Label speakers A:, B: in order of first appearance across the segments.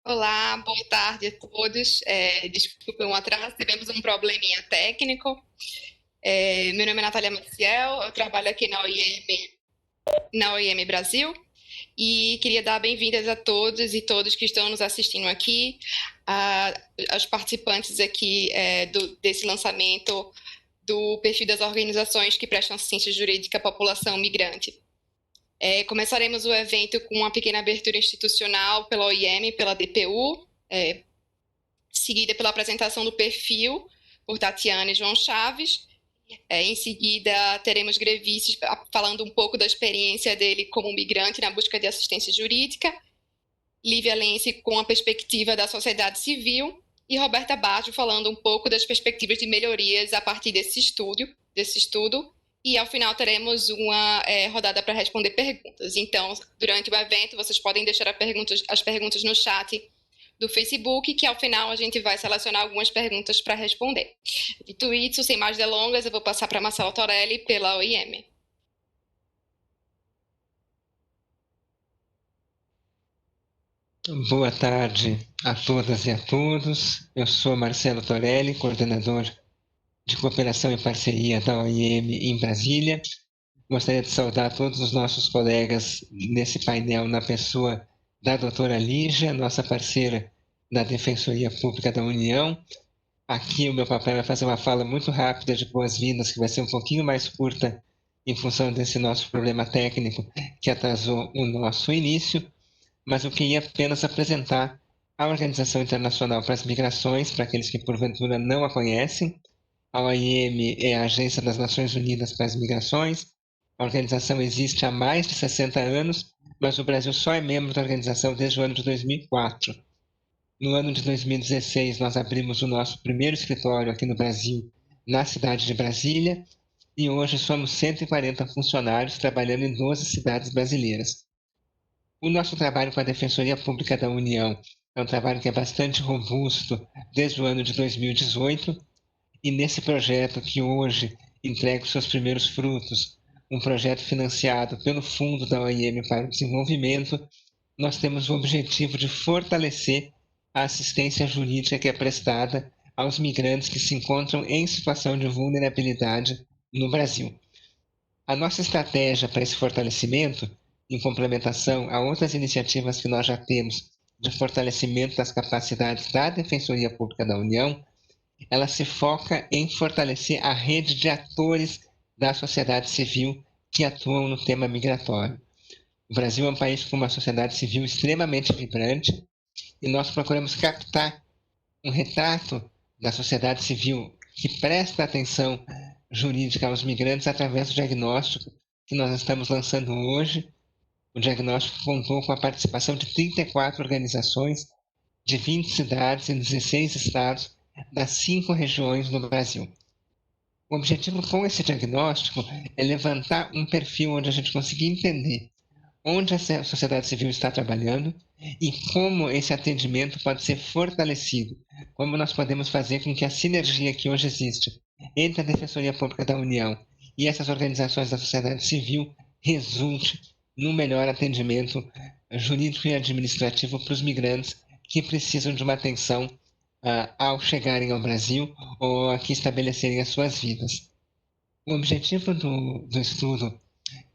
A: Olá, boa tarde a todos. Desculpem o atraso, tivemos um probleminha técnico. Meu nome é Natália Maciel, eu trabalho aqui na OIM Brasil e queria dar bem-vindas a todos e todos que estão nos assistindo aqui, aos participantes aqui desse lançamento do perfil das organizações que prestam assistência jurídica à população migrante. Começaremos o evento com uma pequena abertura institucional pela OIM, pela DPU, seguida pela apresentação do perfil por Tatiana e João Chaves. Em seguida, teremos Grevices falando um pouco da experiência dele como migrante na busca de assistência jurídica, Lívia Lense com a perspectiva da sociedade civil e Roberta Baggio falando um pouco das perspectivas de melhorias a partir desse estudo. E ao final teremos uma rodada para responder perguntas. Então, durante o evento, vocês podem deixar as perguntas no chat do Facebook, que ao final a gente vai selecionar algumas perguntas para responder. Dito isso, sem mais delongas, eu vou passar para Marcelo Torelli pela OIM.
B: Boa tarde a todas e a todos. Eu sou Marcelo Torelli, coordenador de cooperação e parceria da OIM em Brasília. Gostaria de saudar todos os nossos colegas nesse painel na pessoa da doutora Lígia, nossa parceira da Defensoria Pública da União. Aqui o meu papel é fazer uma fala muito rápida de boas-vindas, que vai ser um pouquinho mais curta em função desse nosso problema técnico que atrasou o nosso início, mas eu queria apenas apresentar a Organização Internacional para as Migrações, para aqueles que porventura não a conhecem. A OIM é a Agência das Nações Unidas para as Migrações. A organização existe há mais de 60 anos, mas o Brasil só é membro da organização desde o ano de 2004. No ano de 2016, nós abrimos o nosso primeiro escritório aqui no Brasil, na cidade de Brasília, e hoje somos 140 funcionários trabalhando em 12 cidades brasileiras. O nosso trabalho com a Defensoria Pública da União é um trabalho que é bastante robusto desde o ano de 2018, e nesse projeto que hoje entrega os seus primeiros frutos, um projeto financiado pelo Fundo da OIM para o Desenvolvimento, nós temos o objetivo de fortalecer a assistência jurídica que é prestada aos migrantes que se encontram em situação de vulnerabilidade no Brasil. A nossa estratégia para esse fortalecimento, em complementação a outras iniciativas que nós já temos de fortalecimento das capacidades da Defensoria Pública da União, ela se foca em fortalecer a rede de atores da sociedade civil que atuam no tema migratório. O Brasil é um país com uma sociedade civil extremamente vibrante e nós procuramos captar um retrato da sociedade civil que presta atenção jurídica aos migrantes através do diagnóstico que nós estamos lançando hoje. O diagnóstico contou com a participação de 34 organizações de 20 cidades e 16 estados das 5 regiões no Brasil. O objetivo com esse diagnóstico é levantar um perfil onde a gente consiga entender onde a sociedade civil está trabalhando e como esse atendimento pode ser fortalecido, como nós podemos fazer com que a sinergia que hoje existe entre a Defensoria Pública da União e essas organizações da sociedade civil resulte num melhor atendimento jurídico e administrativo para os migrantes que precisam de uma atenção ao chegarem ao Brasil ou aqui estabelecerem as suas vidas. O objetivo do estudo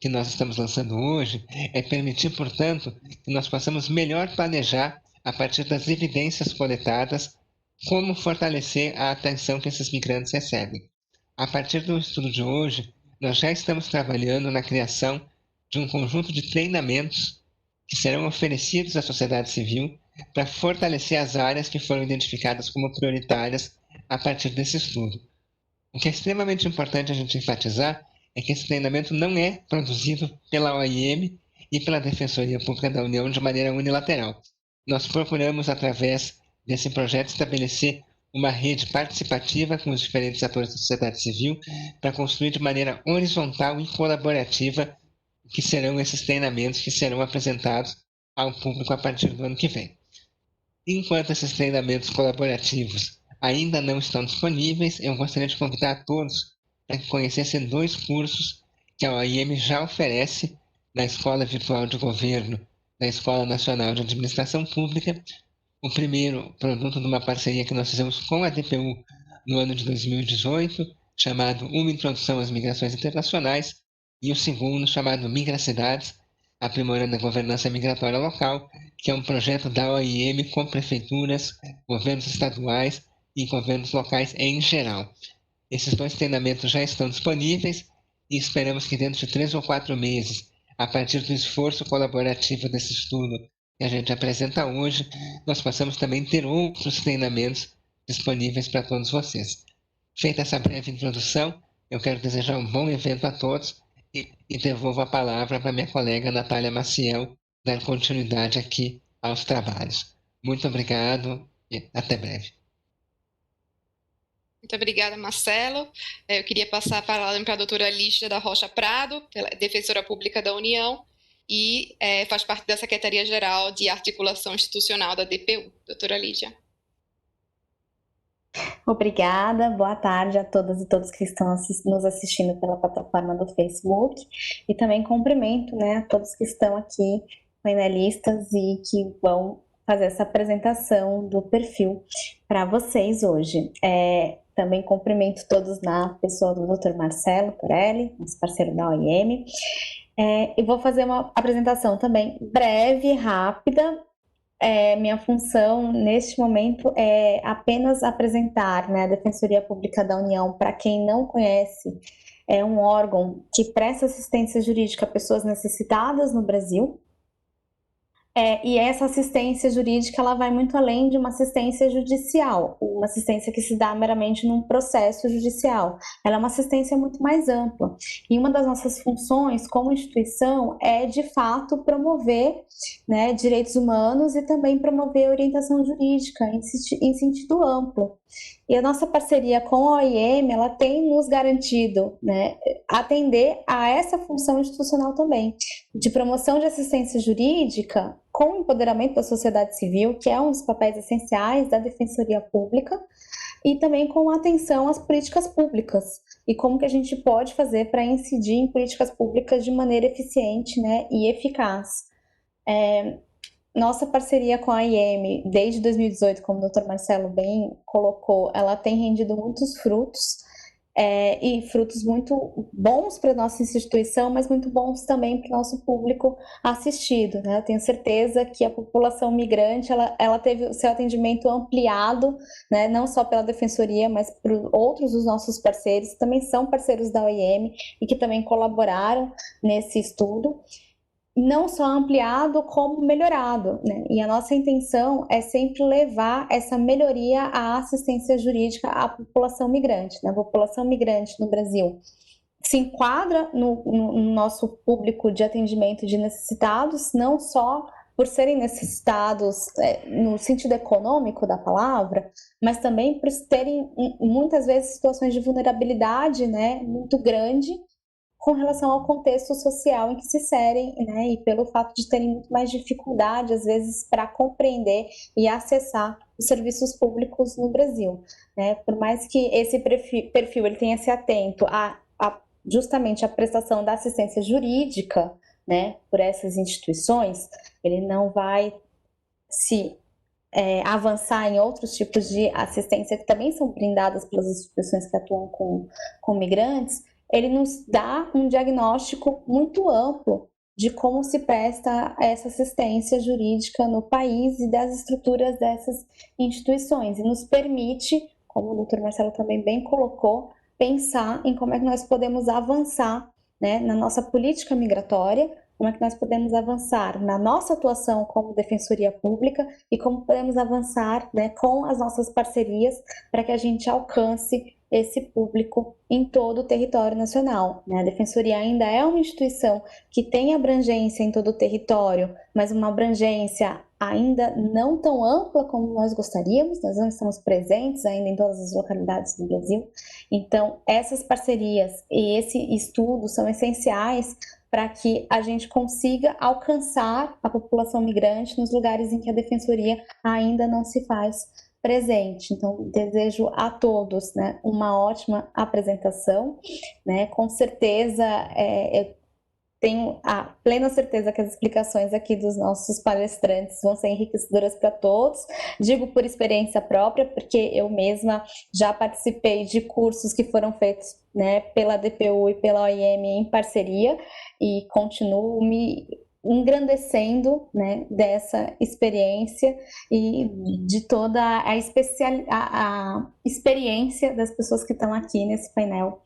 B: que nós estamos lançando hoje é permitir, portanto, que nós possamos melhor planejar, a partir das evidências coletadas, como fortalecer a atenção que esses migrantes recebem. A partir do estudo de hoje, nós já estamos trabalhando na criação de um conjunto de treinamentos que serão oferecidos à sociedade civil para fortalecer as áreas que foram identificadas como prioritárias a partir desse estudo. O que é extremamente importante a gente enfatizar é que esse treinamento não é produzido pela OIM e pela Defensoria Pública da União de maneira unilateral. Nós procuramos, através desse projeto, estabelecer uma rede participativa com os diferentes atores da sociedade civil para construir de maneira horizontal e colaborativa que serão esses treinamentos que serão apresentados ao público a partir do ano que vem. Enquanto esses treinamentos colaborativos ainda não estão disponíveis, eu gostaria de convidar a todos para que conhecessem 2 cursos que a OIM já oferece na Escola Virtual de Governo da Escola Nacional de Administração Pública. o primeiro produto de uma parceria que nós fizemos com a DPU no ano de 2018, chamado Uma Introdução às Migrações Internacionais, e o segundo, chamado Migracidades, Aprimorando a Governança Migratória Local, que é um projeto da OIM com prefeituras, governos estaduais e governos locais em geral. Esses 2 treinamentos já estão disponíveis e esperamos que dentro de 3 ou 4 meses, a partir do esforço colaborativo desse estudo que a gente apresenta hoje, nós possamos também ter outros treinamentos disponíveis para todos vocês. Feita essa breve introdução, eu quero desejar um bom evento a todos e devolvo a palavra para minha colega Natália Maciel dar continuidade aqui aos trabalhos. Muito obrigado e até breve.
A: Muito obrigada, Marcelo. Eu queria passar a palavra para a doutora Lígia da Rocha Prado, defensora pública da União, e faz parte da Secretaria-Geral de Articulação Institucional da DPU. Doutora Lígia.
C: Obrigada, boa tarde a todas e todos que estão nos assistindo pela plataforma do Facebook, e também cumprimento, a todos que estão aqui, painelistas, e que vão fazer essa apresentação do perfil para vocês hoje. Também cumprimento todos na pessoa do Dr. Marcelo Torelli, nosso parceiro da OIM, e vou fazer uma apresentação também breve, rápida. Minha função neste momento é apenas apresentar, a Defensoria Pública da União. Para quem não conhece, é um órgão que presta assistência jurídica a pessoas necessitadas no Brasil. E essa assistência jurídica, ela vai muito além de uma assistência judicial, uma assistência que se dá meramente num processo judicial. Ela é uma assistência muito mais ampla. E uma das nossas funções como instituição é, de fato, promover, direitos humanos e também promover orientação jurídica em sentido amplo. E a nossa parceria com a OIM, ela tem nos garantido, atender a essa função institucional também, de promoção de assistência jurídica com o empoderamento da sociedade civil, que é um dos papéis essenciais da Defensoria Pública, e também com atenção às políticas públicas, e como que a gente pode fazer para incidir em políticas públicas de maneira eficiente, e eficaz. Nossa parceria com a IEM, desde 2018, como o Dr. Marcelo bem colocou, ela tem rendido muitos frutos, e frutos muito bons para a nossa instituição, mas muito bons também para o nosso público assistido. Eu tenho certeza que a população migrante ela teve o seu atendimento ampliado, não só pela Defensoria, mas por outros dos nossos parceiros, que também são parceiros da OIM e que também colaboraram nesse estudo. Não só ampliado, como melhorado, E a nossa intenção é sempre levar essa melhoria à assistência jurídica à população migrante. A população migrante no Brasil se enquadra no nosso público de atendimento de necessitados, não só por serem necessitados no sentido econômico da palavra, mas também por terem, muitas vezes, situações de vulnerabilidade, muito grande, com relação ao contexto social em que se inserem, e pelo fato de terem muito mais dificuldade, às vezes, para compreender e acessar os serviços públicos no Brasil. Por mais que esse perfil ele tenha se atento justamente à prestação da assistência jurídica, por essas instituições, ele não vai se avançar em outros tipos de assistência que também são brindadas pelas instituições que atuam com migrantes. Ele nos dá um diagnóstico muito amplo de como se presta essa assistência jurídica no país e das estruturas dessas instituições, e nos permite, como o Dr. Marcelo também bem colocou, pensar em como é que nós podemos avançar, na nossa política migratória, como é que nós podemos avançar na nossa atuação como Defensoria Pública e como podemos avançar, com as nossas parcerias para que a gente alcance esse público em todo o território nacional. A Defensoria ainda é uma instituição que tem abrangência em todo o território, mas uma abrangência ainda não tão ampla como nós gostaríamos. Nós não estamos presentes ainda em todas as localidades do Brasil. Então, essas parcerias e esse estudo são essenciais para que a gente consiga alcançar a população migrante nos lugares em que a Defensoria ainda não se faz presente. Então, desejo a todos, uma ótima apresentação, Com certeza, tenho a plena certeza que as explicações aqui dos nossos palestrantes vão ser enriquecedoras para todos. Digo por experiência própria, porque eu mesma já participei de cursos que foram feitos, né, pela DPU e pela OIM em parceria, e continuo me engrandecendo, né, dessa experiência e de toda a experiência das pessoas que estão aqui nesse painel.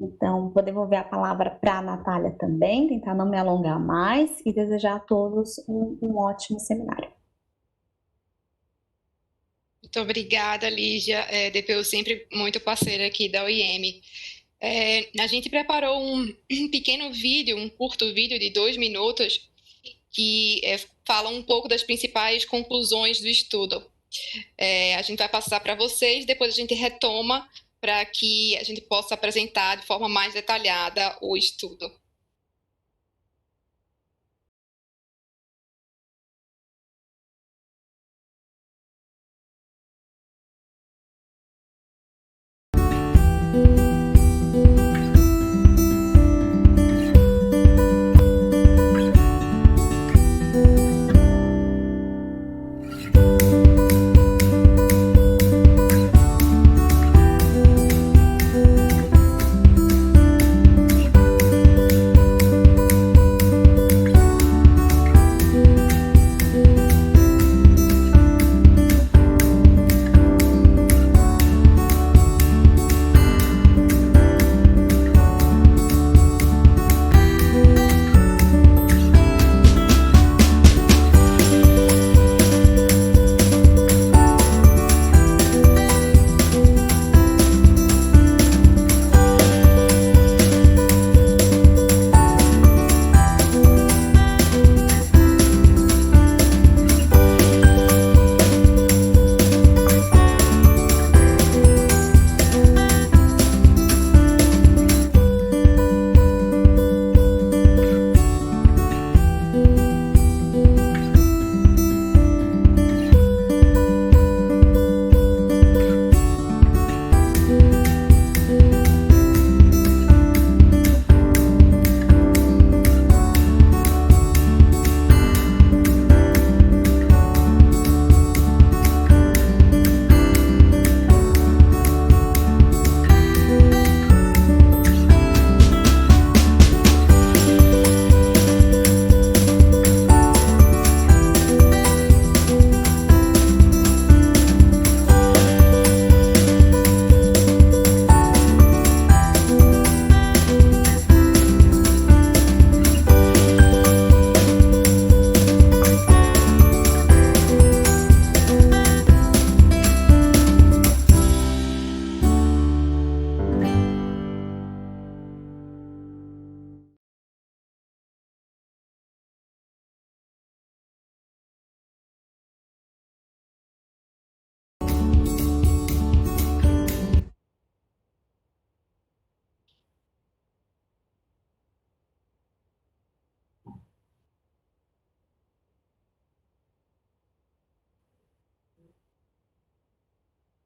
C: Então, vou devolver a palavra para a Natália também, tentar não me alongar mais e desejar a todos um ótimo seminário.
A: Muito obrigada, Lígia. DPU sempre muito parceira aqui da OIM. A gente preparou um pequeno vídeo, um curto vídeo de 2 minutos, que fala um pouco das principais conclusões do estudo. A gente vai passar para vocês, depois a gente retoma para que a gente possa apresentar de forma mais detalhada o estudo.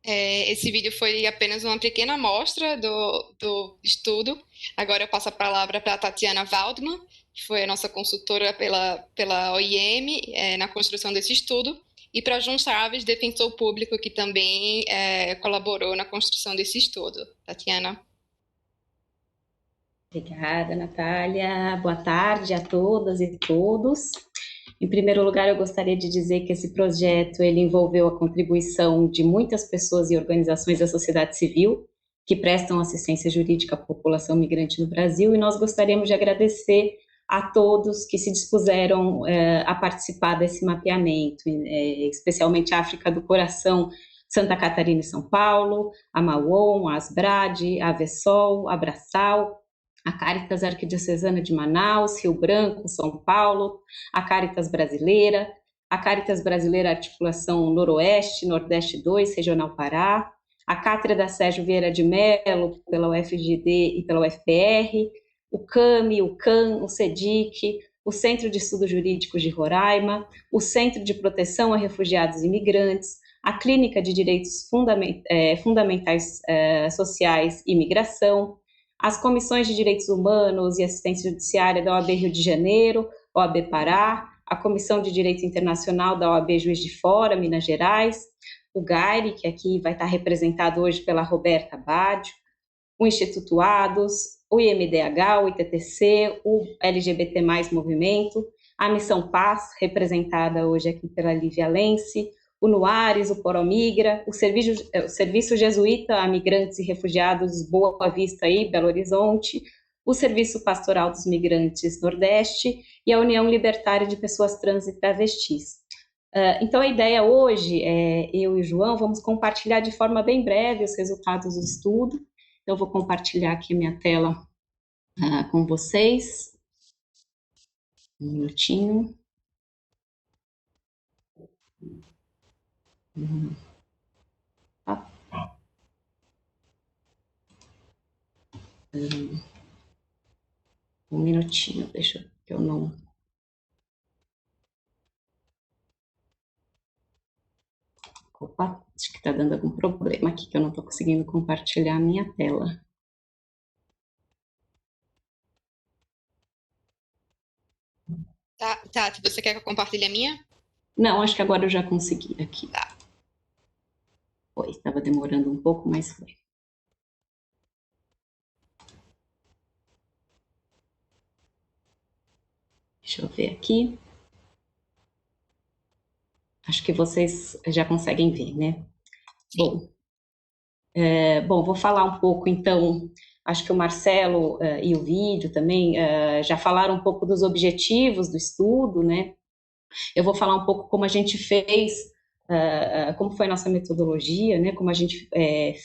A: Esse vídeo foi apenas uma pequena amostra do estudo. Agora eu passo a palavra para a Tatiana Waldman, que foi a nossa consultora pela OIM na construção desse estudo, e para João Chaves, defensor público, que também colaborou na construção desse estudo. Tatiana.
D: Obrigada, Natália. Boa tarde a todas e todos. Em primeiro lugar, eu gostaria de dizer que esse projeto ele envolveu a contribuição de muitas pessoas e organizações da sociedade civil que prestam assistência jurídica à população migrante no Brasil, e nós gostaríamos de agradecer a todos que se dispuseram a participar desse mapeamento, especialmente a África do Coração, Santa Catarina e São Paulo, a Mauon, a Asbrad, a Avesol, a Abraçal, a Caritas Arquidiocesana de Manaus, Rio Branco, São Paulo, a Caritas Brasileira, a Caritas Brasileira Articulação Noroeste, Nordeste 2, Regional Pará, a Cátedra Sérgio Vieira de Mello, pela UFGD e pela UFPR, o CAMI, o CAN, o CEDIC, o Centro de Estudos Jurídicos de Roraima, o Centro de Proteção a Refugiados e Imigrantes, a Clínica de Direitos Fundamentais Sociais e Migração, as comissões de Direitos Humanos e Assistência Judiciária da OAB Rio de Janeiro, OAB Pará, a Comissão de Direito Internacional da OAB Juiz de Fora, Minas Gerais, o GAIRE, que aqui vai estar representado hoje pela Roberta Badio, o Instituto ADOS, o IMDH, o ITTC, o LGBT+ Movimento, a Missão Paz, representada hoje aqui pela Lívia Lense, o NUARES, o Poromigra, o Serviço Jesuíta a Migrantes e Refugiados Boa Vista e Belo Horizonte, o Serviço Pastoral dos Migrantes Nordeste e a União Libertária de Pessoas Trans e Travestis. Então, a ideia hoje é, eu e o João vamos compartilhar de forma bem breve os resultados do estudo. Então, eu vou compartilhar aqui a minha tela com vocês. Um minutinho. Um minutinho, deixa eu não... Opa, acho que está dando algum problema aqui, que eu não estou conseguindo compartilhar a minha tela.
A: Tá, se você quer que eu compartilhe a minha?
D: Não, acho que agora eu já consegui aqui.
A: Tá.
D: Foi, estava demorando um pouco, mas foi. Deixa eu ver aqui. Acho que vocês já conseguem ver, né? Bom, vou falar um pouco, então, acho que o Marcelo e o vídeo também já falaram um pouco dos objetivos do estudo, né? Eu vou falar um pouco como a gente fez, como foi a nossa metodologia, né? Como a gente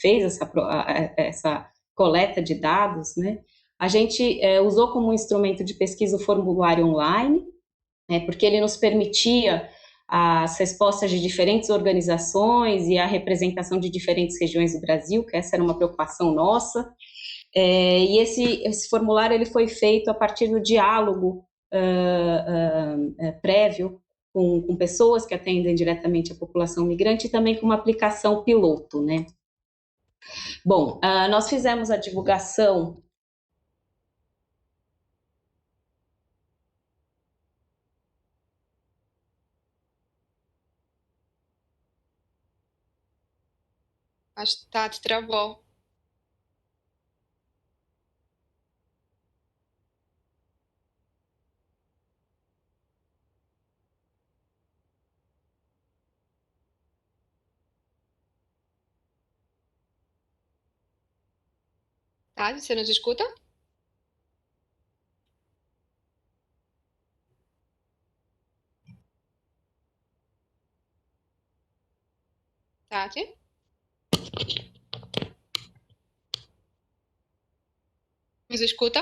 D: fez essa coleta de dados, né? A gente usou como instrumento de pesquisa o formulário online, né? Porque ele nos permitia as respostas de diferentes organizações e a representação de diferentes regiões do Brasil, que essa era uma preocupação nossa. E esse formulário ele foi feito a partir do diálogo prévio com pessoas que atendem diretamente a população migrante e também com uma aplicação piloto, né? Bom, nós fizemos a divulgação.
A: Acho que Tati travou. Tati, você nos escuta? Tati? Nos escuta?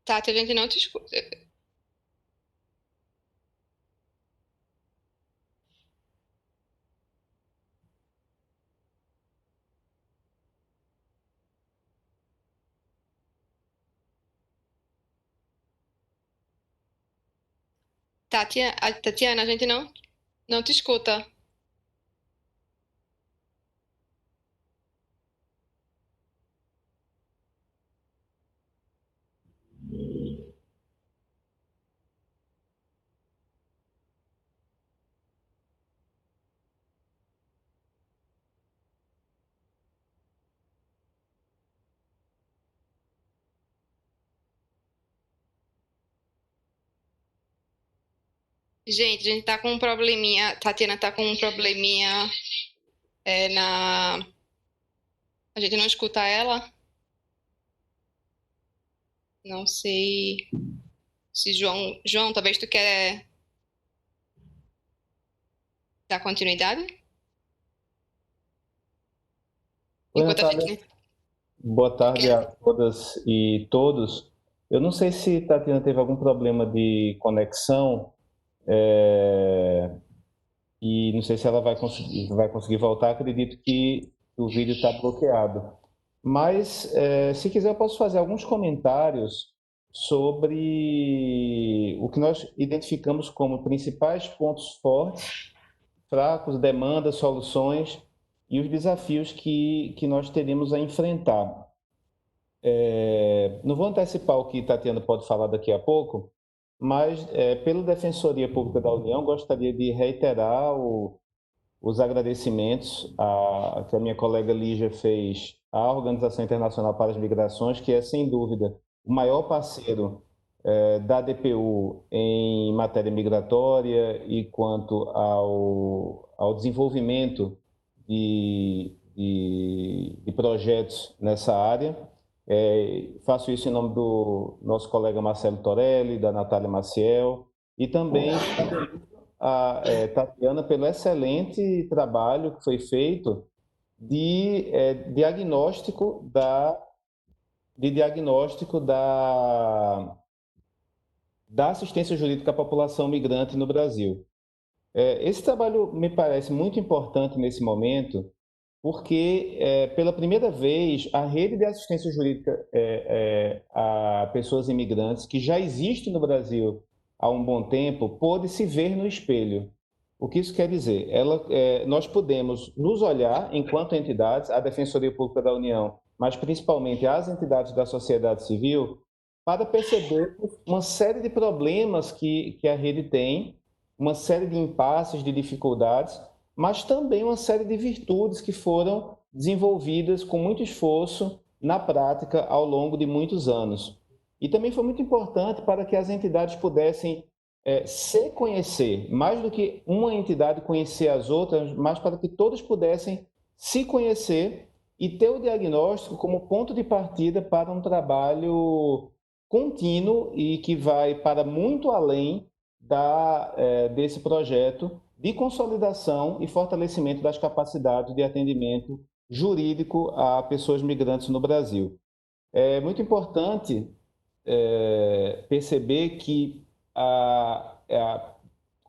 A: Tati, a gente não te escuta. Tatiana, a gente não te escuta. Gente, a gente tá com um probleminha. Tatiana tá com um probleminha na. A gente não escuta ela. Não sei se João. João, talvez tu quer dar continuidade?
E: Oi,
A: Enquanto a
E: Natália.
A: gente.
E: Boa tarde a todas e todos. Eu não sei se Tatiana teve algum problema de conexão, e não sei se ela vai conseguir voltar. Acredito que o vídeo está bloqueado. Mas, se quiser, eu posso fazer alguns comentários sobre o que nós identificamos como principais pontos fortes, fracos, demandas, soluções e os desafios que nós teríamos a enfrentar. Não vou antecipar o que Tatiana pode falar daqui a pouco, mas, pela Defensoria Pública da União, gostaria de reiterar os agradecimentos que a minha colega Lígia fez à Organização Internacional para as Migrações, que é, sem dúvida, o maior parceiro da DPU em matéria migratória e quanto ao desenvolvimento de projetos nessa área. Faço isso em nome do nosso colega Marcelo Torelli, da Natália Maciel, e também a Tatiana pelo excelente trabalho que foi feito de diagnóstico da assistência jurídica à população migrante no Brasil. Esse trabalho me parece muito importante nesse momento, porque, pela primeira vez, a rede de assistência jurídica a pessoas imigrantes, que já existe no Brasil há um bom tempo, pôde se ver no espelho. O que isso quer dizer? Nós podemos nos olhar enquanto entidades, a Defensoria Pública da União, mas principalmente as entidades da sociedade civil, para perceber uma série de problemas que a rede tem, uma série de impasses, de dificuldades, mas também uma série de virtudes que foram desenvolvidas com muito esforço na prática ao longo de muitos anos. E também foi muito importante para que as entidades pudessem se conhecer, mais do que uma entidade conhecer as outras, mas para que todas pudessem se conhecer e ter o diagnóstico como ponto de partida para um trabalho contínuo e que vai para muito além desse projeto de consolidação e fortalecimento das capacidades de atendimento jurídico a pessoas migrantes no Brasil. É muito importante perceber que,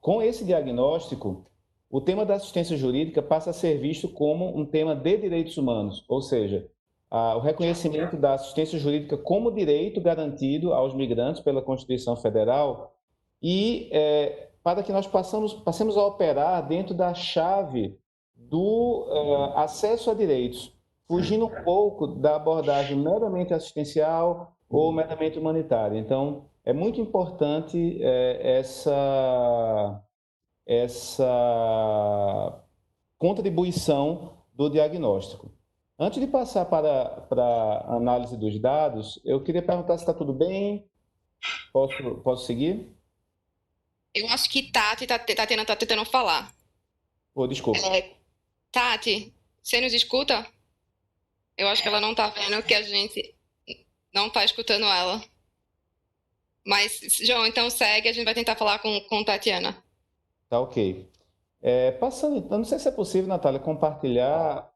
E: com esse diagnóstico, o tema da assistência jurídica passa a ser visto como um tema de direitos humanos, ou seja, o reconhecimento da assistência jurídica como direito garantido aos migrantes pela Constituição Federal e para que nós passemos a operar dentro da chave do acesso a direitos, fugindo um pouco da abordagem meramente assistencial ou meramente humanitária. Então, é muito importante essa contribuição do diagnóstico. Antes de passar para a análise dos dados, eu queria perguntar se está tudo bem. Posso seguir?
A: Eu acho que Tatiana está tentando falar.
E: Desculpa.
A: Tati, você nos escuta? Eu acho que ela não está vendo que a gente não está escutando ela. Mas, João, então segue, a gente vai tentar falar com Tatiana.
E: Tá ok. Passando, então, não sei se é possível, Natália, compartilhar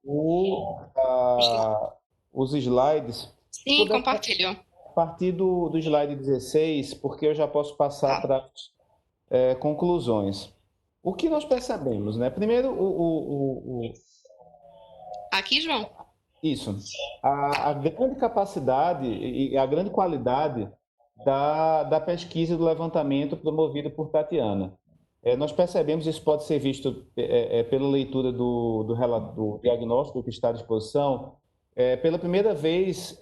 E: os slides.
A: Sim, compartilho.
E: A partir do slide 16, porque eu já posso passar para as conclusões. O que nós percebemos, né? Primeiro,
A: Aqui, João?
E: Isso. A grande capacidade e a grande qualidade da pesquisa e do levantamento promovido por Tatiana. Nós percebemos, isso pode ser visto pela leitura do diagnóstico que está à disposição, pela primeira vez,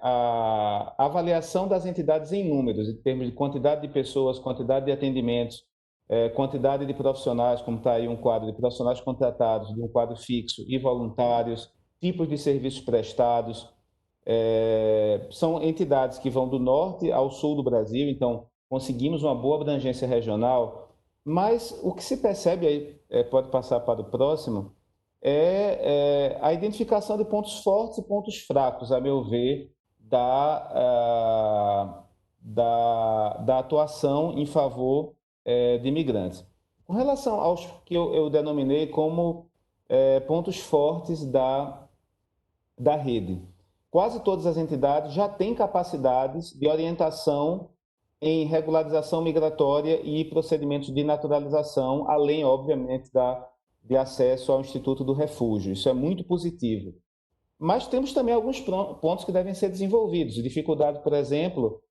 E: a avaliação das entidades em números, em termos de quantidade de pessoas, quantidade de atendimentos, quantidade de profissionais, como está aí um quadro de profissionais contratados, de um quadro fixo e voluntários, tipos de serviços prestados. São entidades que vão do norte ao sul do Brasil, então conseguimos uma boa abrangência regional, mas o que se percebe, aí pode passar para o próximo, a identificação de pontos fortes e pontos fracos, a meu ver, da atuação em favor de imigrantes. Com relação aos que eu denominei como pontos fortes da rede, quase todas as entidades já têm capacidades de orientação em regularização migratória e procedimentos de naturalização, além, obviamente, de acesso ao Instituto do Refúgio. Isso é muito positivo. mas temos também alguns pontos que devem ser desenvolvidos. Dificuldade, por exemplo,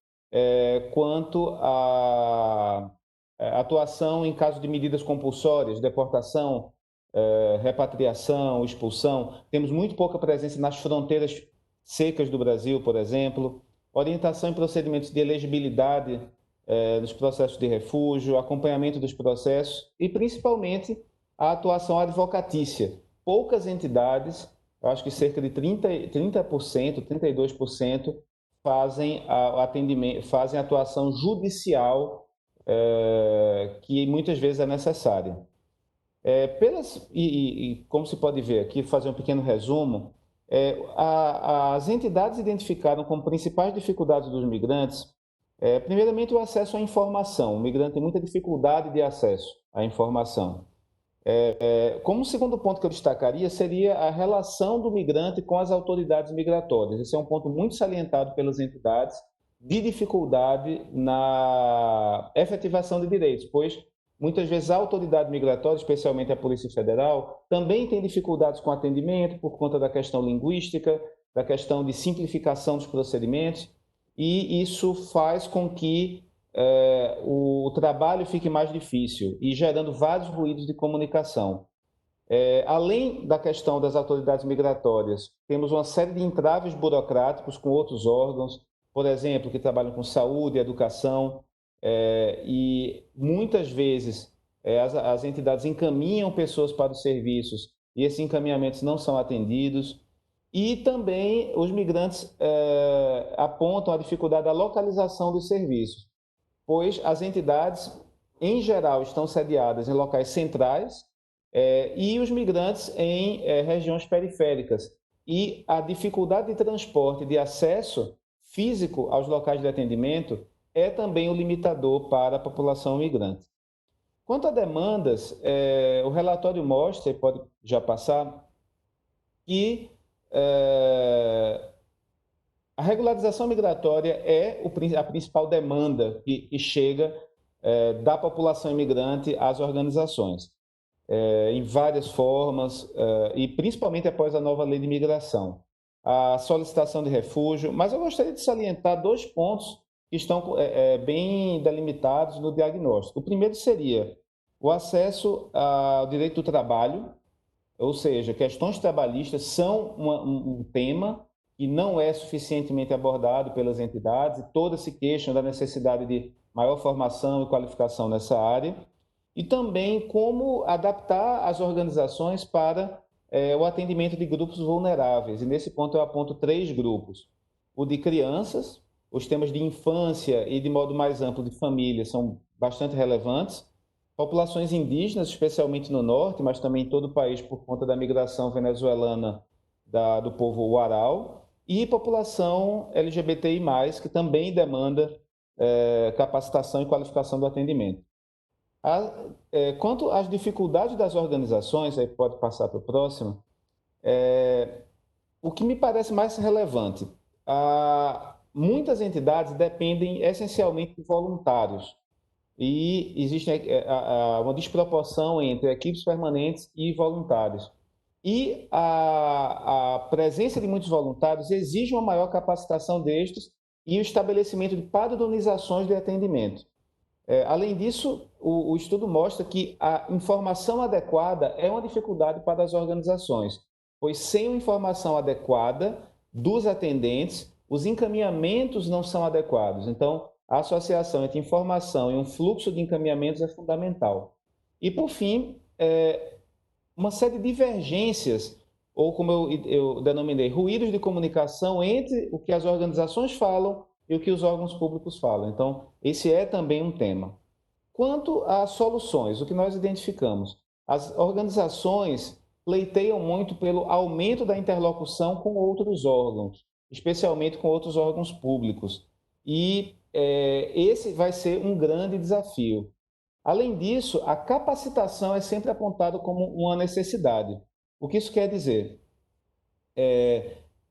E: quanto à atuação em caso de medidas compulsórias, deportação, repatriação, expulsão. Temos muito pouca presença nas fronteiras secas do Brasil, por exemplo. Orientação em procedimentos de elegibilidade nos processos de refúgio, acompanhamento dos processos e, principalmente, a atuação advocatícia. Poucas entidades, eu acho que cerca de 30%, 32%, fazem atendimento, fazem atuação judicial que muitas vezes é necessária. Como se pode ver aqui, fazer um pequeno resumo, as entidades identificaram como principais dificuldades dos migrantes, primeiramente, o acesso à informação. O migrante tem muita dificuldade de acesso à informação. Como segundo ponto que eu destacaria, seria a relação do migrante com as autoridades migratórias. Esse é um ponto muito salientado pelas entidades, de dificuldade na efetivação de direitos, pois muitas vezes a autoridade migratória, especialmente a Polícia Federal, também tem dificuldades com atendimento por conta da questão linguística, da questão de simplificação dos procedimentos, e isso faz com que o trabalho fique mais difícil e gerando vários ruídos de comunicação. Além da questão das autoridades migratórias, temos uma série de entraves burocráticos com outros órgãos, por exemplo, que trabalham com saúde, educação, e muitas vezes as entidades encaminham pessoas para os serviços e esses encaminhamentos não são atendidos. E também os migrantes apontam a dificuldade da localização dos serviços, pois as entidades, em geral, estão sediadas em locais centrais e os migrantes em regiões periféricas. E a dificuldade de transporte, de acesso físico aos locais de atendimento é também o limitador para a população migrante. Quanto a demandas, o relatório mostra, e pode já passar, que a regularização migratória é a principal demanda que chega da população imigrante às organizações, em várias formas, e principalmente após a nova lei de imigração. A solicitação de refúgio, mas eu gostaria de salientar dois pontos que estão bem delimitados no diagnóstico. O primeiro seria o acesso ao direito do trabalho, ou seja, questões trabalhistas são um tema que não é suficientemente abordado pelas entidades, e todas se queixam da necessidade de maior formação e qualificação nessa área, e também como adaptar as organizações para o atendimento de grupos vulneráveis. E nesse ponto eu aponto 3 grupos. O de crianças, os temas de infância e, de modo mais amplo, de família são bastante relevantes. Populações indígenas, especialmente no norte, mas também em todo o país por conta da migração venezuelana do povo Uarau, e população LGBTI+, que também demanda capacitação e qualificação do atendimento. Quanto às dificuldades das organizações, aí pode passar para o próximo, o que me parece mais relevante, muitas entidades dependem essencialmente de voluntários, e existe uma desproporção entre equipes permanentes e voluntários. E a presença de muitos voluntários exige uma maior capacitação destes e o estabelecimento de padronizações de atendimento. Além disso, o estudo mostra que a informação adequada é uma dificuldade para as organizações, pois sem uma informação adequada dos atendentes, os encaminhamentos não são adequados. Então, a associação entre informação e um fluxo de encaminhamentos é fundamental. E, por fim, uma série de divergências, ou como eu denominei, ruídos de comunicação entre o que as organizações falam e o que os órgãos públicos falam. Então, esse é também um tema. Quanto às soluções, o que nós identificamos? As organizações pleiteiam muito pelo aumento da interlocução com outros órgãos, especialmente com outros órgãos públicos. E esse vai ser um grande desafio. Além disso, a capacitação é sempre apontada como uma necessidade. O que isso quer dizer?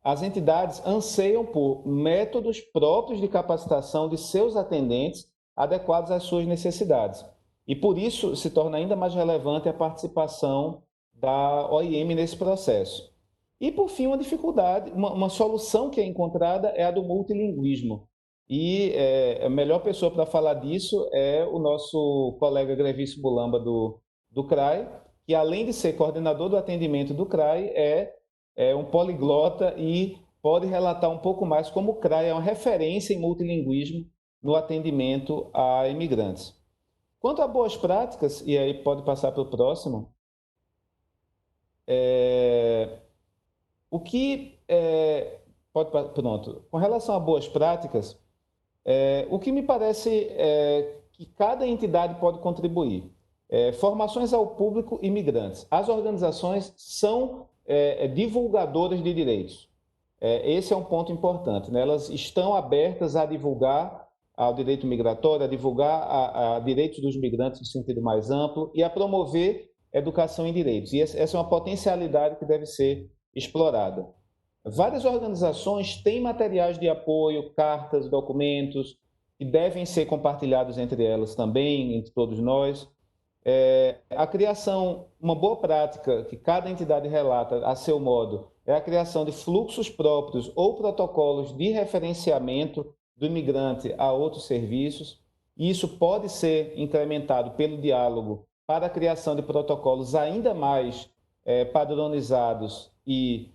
E: As entidades anseiam por métodos próprios de capacitação de seus atendentes adequados às suas necessidades. E por isso se torna ainda mais relevante a participação da OIM nesse processo. E, por fim, uma dificuldade, uma solução que é encontrada é a do multilinguismo. E a melhor pessoa para falar disso é o nosso colega Grevício Bulamba do CRAI, que, além de ser coordenador do atendimento do CRAI, é um poliglota e pode relatar um pouco mais como o CRAI é uma referência em multilinguismo no atendimento a imigrantes. Quanto a boas práticas, e aí pode passar para o próximo, o que pronto. Com relação a boas práticas, o que me parece que cada entidade pode contribuir. Formações ao público imigrantes. As organizações são divulgadoras de direitos. Esse é um ponto importante, né? Elas estão abertas a divulgar ao direito migratório, a divulgar a direitos dos migrantes no sentido mais amplo e a promover educação em direitos. E essa é uma potencialidade que deve ser explorada. Várias organizações têm materiais de apoio, cartas, documentos, que devem ser compartilhados entre elas também, entre todos nós. A criação, uma boa prática que cada entidade relata a seu modo, é a criação de fluxos próprios ou protocolos de referenciamento do imigrante a outros serviços. E isso pode ser incrementado pelo diálogo para a criação de protocolos ainda mais padronizados e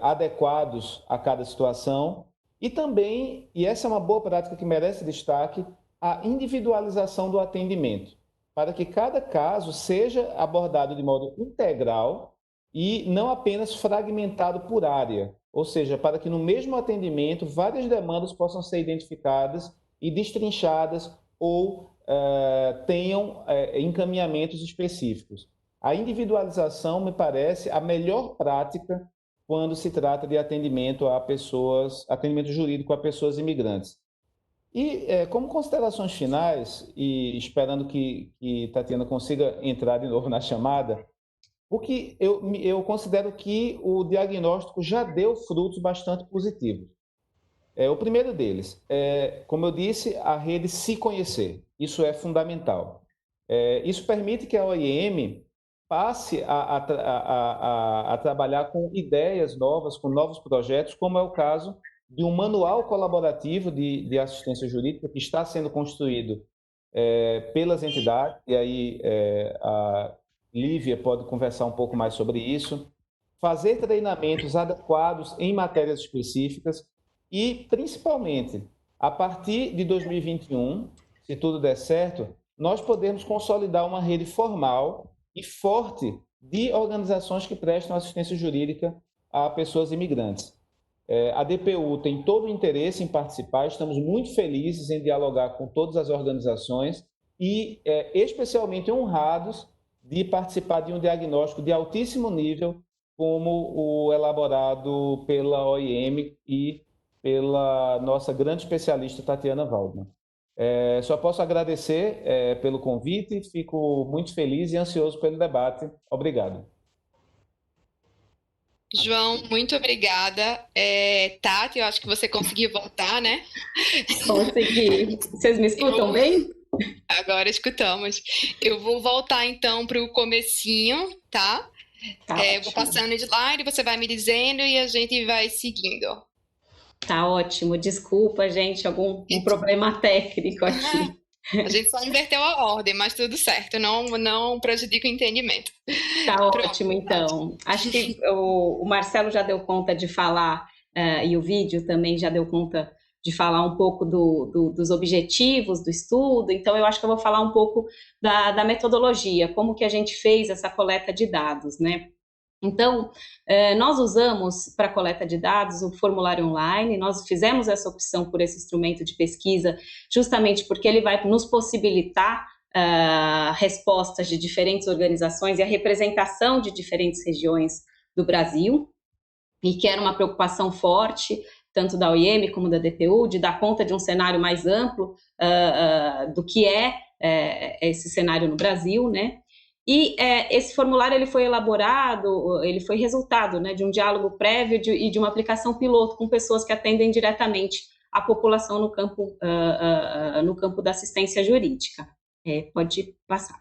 E: adequados a cada situação. E também, e essa é uma boa prática que merece destaque, a individualização do atendimento, para que cada caso seja abordado de modo integral e não apenas fragmentado por área, ou seja, para que no mesmo atendimento várias demandas possam ser identificadas e destrinchadas ou tenham encaminhamentos específicos. A individualização me parece a melhor prática quando se trata de atendimento a pessoas, atendimento jurídico a pessoas imigrantes. E, como considerações finais, e esperando que Tatiana consiga entrar de novo na chamada, porque eu considero que o diagnóstico já deu frutos bastante positivos. O primeiro deles é, como eu disse, a rede se conhecer. Isso é fundamental. Isso permite que a OIM passe a trabalhar com ideias novas, com novos projetos, como é o caso de um manual colaborativo de assistência jurídica que está sendo construído pelas entidades, e aí a Lívia pode conversar um pouco mais sobre isso, fazer treinamentos adequados em matérias específicas e, principalmente, a partir de 2021, se tudo der certo, nós podemos consolidar uma rede formal e forte de organizações que prestam assistência jurídica a pessoas imigrantes. A DPU tem todo o interesse em participar, estamos muito felizes em dialogar com todas as organizações e especialmente honrados de participar de um diagnóstico de altíssimo nível como o elaborado pela OIM e pela nossa grande especialista Tatiana Waldman. Só posso agradecer pelo convite, fico muito feliz e ansioso pelo debate. Obrigado.
A: João, muito obrigada. Tati, eu acho que você conseguiu voltar, né?
D: Consegui. Vocês me escutam bem?
A: Agora escutamos. Eu vou voltar então para o comecinho, tá?
D: Tá
A: Vou
D: ótimo.
A: passando de slide, você vai me dizendo e a gente vai seguindo.
D: Tá ótimo. Desculpa, gente, algum problema técnico aqui.
A: A gente só inverteu a ordem, mas tudo certo, não prejudica o entendimento.
D: Tá ótimo, então. Acho que o Marcelo já deu conta de falar, e o vídeo também já deu conta de falar um pouco dos objetivos do estudo, então eu acho que eu vou falar um pouco da metodologia, como que a gente fez essa coleta de dados, né? Então, nós usamos para coleta de dados o formulário online, nós fizemos essa opção por esse instrumento de pesquisa justamente porque ele vai nos possibilitar respostas de diferentes organizações e a representação de diferentes regiões do Brasil, e que era uma preocupação forte, tanto da OIM como da DPU, de dar conta de um cenário mais amplo do que esse cenário no Brasil, né? E esse formulário ele foi elaborado, ele foi resultado, né, de um diálogo prévio e de uma aplicação piloto com pessoas que atendem diretamente a população no campo da assistência jurídica. Pode passar.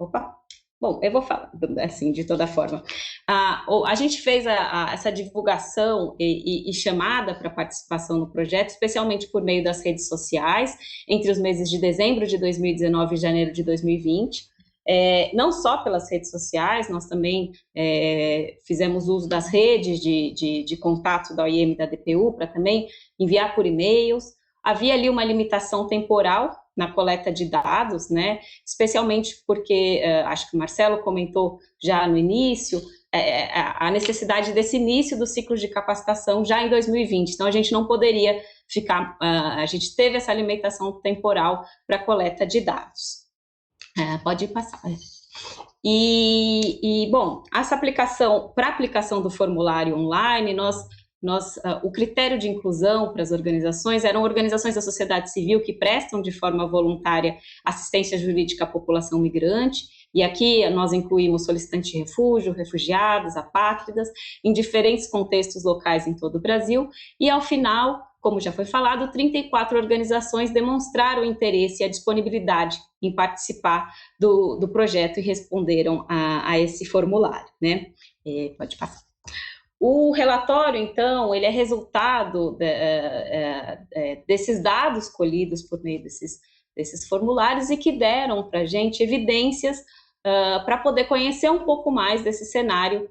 D: Opa! Bom, eu vou falar assim, de toda forma. A gente fez essa divulgação e chamada para participação no projeto, especialmente por meio das redes sociais, entre os meses de dezembro de 2019 e janeiro de 2020. Não só pelas redes sociais, nós também fizemos uso das redes de contato da OIM e da DPU para também enviar por e-mails. Havia ali uma limitação temporal na coleta de dados, né? Especialmente porque, acho que o Marcelo comentou já no início, a necessidade desse início do ciclo de capacitação já em 2020. Então, a gente não poderia ficar, a gente teve essa limitação temporal para a coleta de dados. Pode passar. Bom, essa aplicação, para aplicação do formulário online, o critério de inclusão para as organizações eram organizações da sociedade civil que prestam de forma voluntária assistência jurídica à população migrante, e aqui nós incluímos solicitantes de refúgio, refugiados, apátridas, em diferentes contextos locais em todo o Brasil, e ao final, como já foi falado, 34 organizações demonstraram interesse e a disponibilidade em participar do projeto e responderam a esse formulário, né? Pode passar. O relatório, então, ele é resultado desses dados colhidos por meio desses formulários e que deram para a gente evidências para poder conhecer um pouco mais desse cenário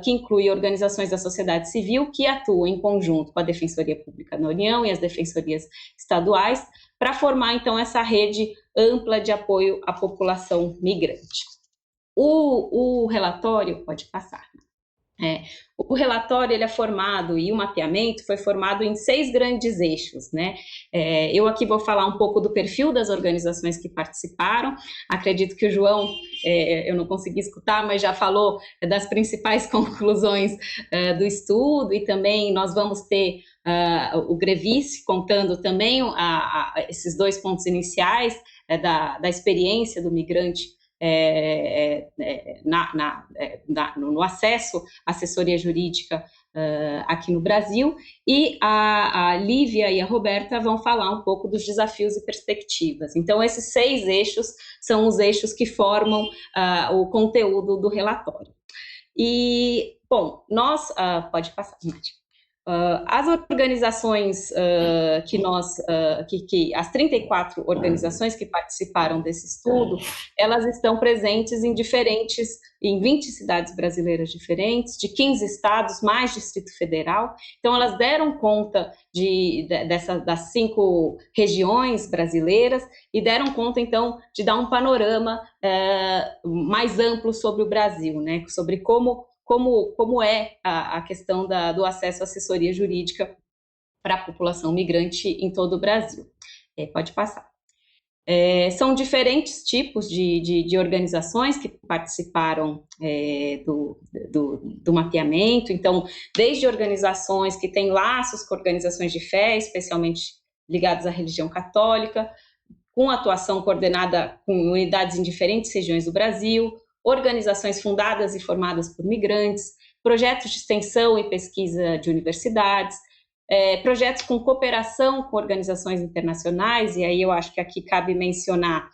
D: que inclui organizações da sociedade civil que atuam em conjunto com a Defensoria Pública da União e as defensorias estaduais para formar, então, essa rede ampla de apoio à população migrante. O relatório, pode passar, o relatório ele é formado, e o mapeamento foi formado em 6 grandes eixos, né? Eu aqui vou falar um pouco do perfil das organizações que participaram. Acredito que o João, eu não consegui escutar, mas já falou das principais conclusões do estudo, e também nós vamos ter o Grevice contando também esses 2 pontos iniciais da experiência do migrante no acesso à assessoria jurídica aqui no Brasil, e a Lívia e a Roberta vão falar um pouco dos desafios e perspectivas. Então, esses 6 eixos são os eixos que formam o conteúdo do relatório. E, bom, pode passar, Nath. As organizações as 34 organizações que participaram desse estudo, elas estão presentes em 20 cidades brasileiras diferentes, de 15 estados, mais Distrito Federal. Então, elas deram conta das 5 regiões brasileiras e deram conta, então, de dar um panorama mais amplo sobre o Brasil, né? Sobre como é a questão do acesso à assessoria jurídica para a população migrante em todo o Brasil. Pode passar. São diferentes tipos de organizações que participaram do mapeamento, então, desde organizações que têm laços com organizações de fé, especialmente ligadas à religião católica, com atuação coordenada com unidades em diferentes regiões do Brasil, organizações fundadas e formadas por migrantes, projetos de extensão e pesquisa de universidades, projetos com cooperação com organizações internacionais, e aí eu acho que aqui cabe mencionar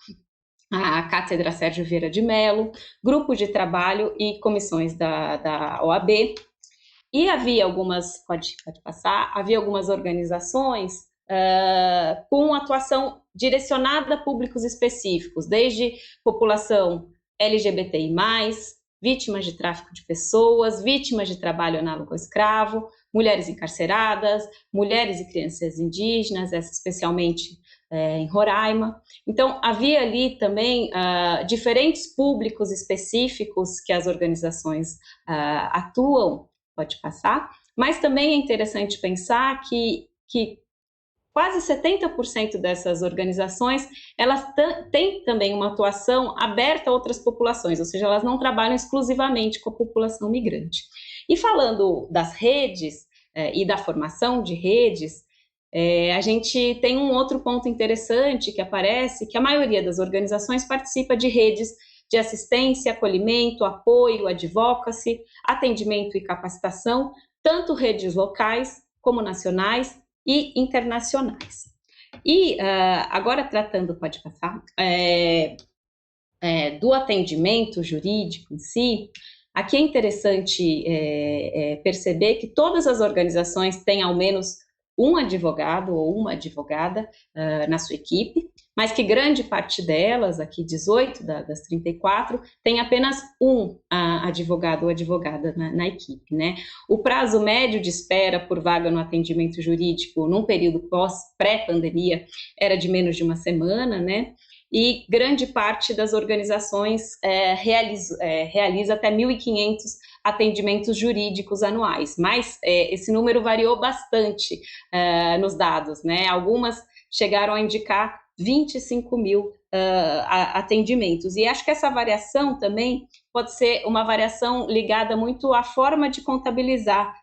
D: a Cátedra Sérgio Vieira de Mello, grupos de trabalho e comissões da OAB, e havia algumas, pode passar, havia algumas organizações com atuação direcionada a públicos específicos, desde população LGBTI+, vítimas de tráfico de pessoas, vítimas de trabalho análogo ao escravo, mulheres encarceradas, mulheres e crianças indígenas, especialmente em Roraima. Então, havia ali também diferentes públicos específicos que as organizações atuam, pode passar, mas também é interessante pensar que quase 70% dessas organizações, elas têm também uma atuação aberta a outras populações, ou seja, elas não trabalham exclusivamente com a população migrante. E falando das redes e da formação de redes, a gente tem um outro ponto interessante que aparece, que a maioria das organizações participa de redes de assistência, acolhimento, apoio, advocacy, atendimento e capacitação, tanto redes locais como nacionais e internacionais. E agora tratando, pode passar, do atendimento jurídico em si, aqui é interessante perceber que todas as organizações têm ao menos um advogado ou uma advogada na sua equipe, mas que grande parte delas, aqui 18 das 34, tem apenas um advogado ou advogada na equipe, né? O prazo médio de espera por vaga no atendimento jurídico num período pré-pandemia era de menos de uma semana, né? E grande parte das organizações realiza até 1.500 atendimentos jurídicos anuais, mas esse número variou bastante nos dados, né? Algumas chegaram a indicar 25 mil atendimentos, e acho que essa variação também pode ser uma variação ligada muito à forma de contabilizar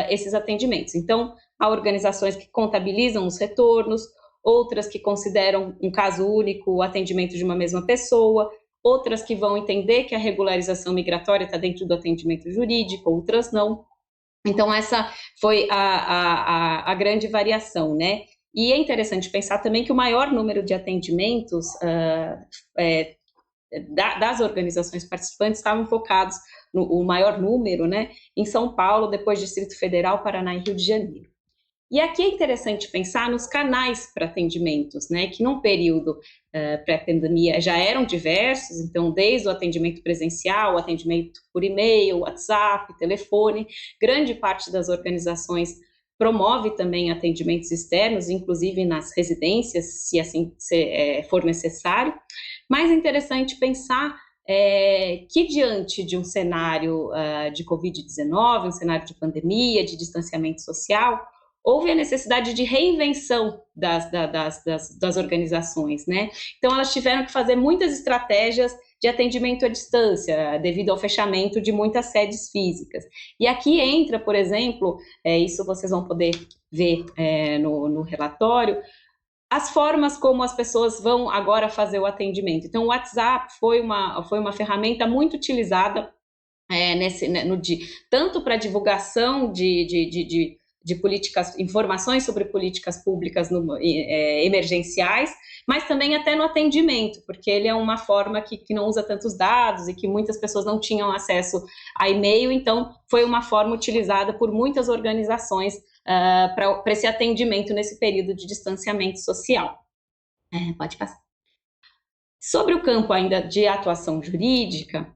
D: esses atendimentos. Então, há organizações que contabilizam os retornos, outras que consideram um caso único o atendimento de uma mesma pessoa, outras que vão entender que a regularização migratória está dentro do atendimento jurídico, outras não. Então, essa foi a grande variação, né? E é interessante pensar também que o maior número de atendimentos das organizações participantes estavam focados, o maior número, né, em São Paulo, depois Distrito Federal, Paraná e Rio de Janeiro. E aqui é interessante pensar nos canais para atendimentos, né, que num período pré-pandemia já eram diversos, então desde o atendimento presencial, o atendimento por e-mail, WhatsApp, telefone, grande parte das organizações promove também atendimentos externos, inclusive nas residências, se assim for necessário, mas é interessante pensar que diante de um cenário de Covid-19, um cenário de pandemia, de distanciamento social, houve a necessidade de reinvenção das organizações, né? Então, elas tiveram que fazer muitas estratégias de atendimento à distância, devido ao fechamento de muitas sedes físicas. E aqui entra, por exemplo, isso vocês vão poder ver no relatório, as formas como as pessoas vão agora fazer o atendimento. Então, o WhatsApp foi uma ferramenta muito utilizada tanto para divulgação de políticas, informações sobre políticas públicas emergenciais, mas também até no atendimento, porque ele é uma forma que não usa tantos dados e que muitas pessoas não tinham acesso a e-mail, então foi uma forma utilizada por muitas organizações para esse atendimento nesse período de distanciamento social. Pode passar. Sobre o campo ainda de atuação jurídica,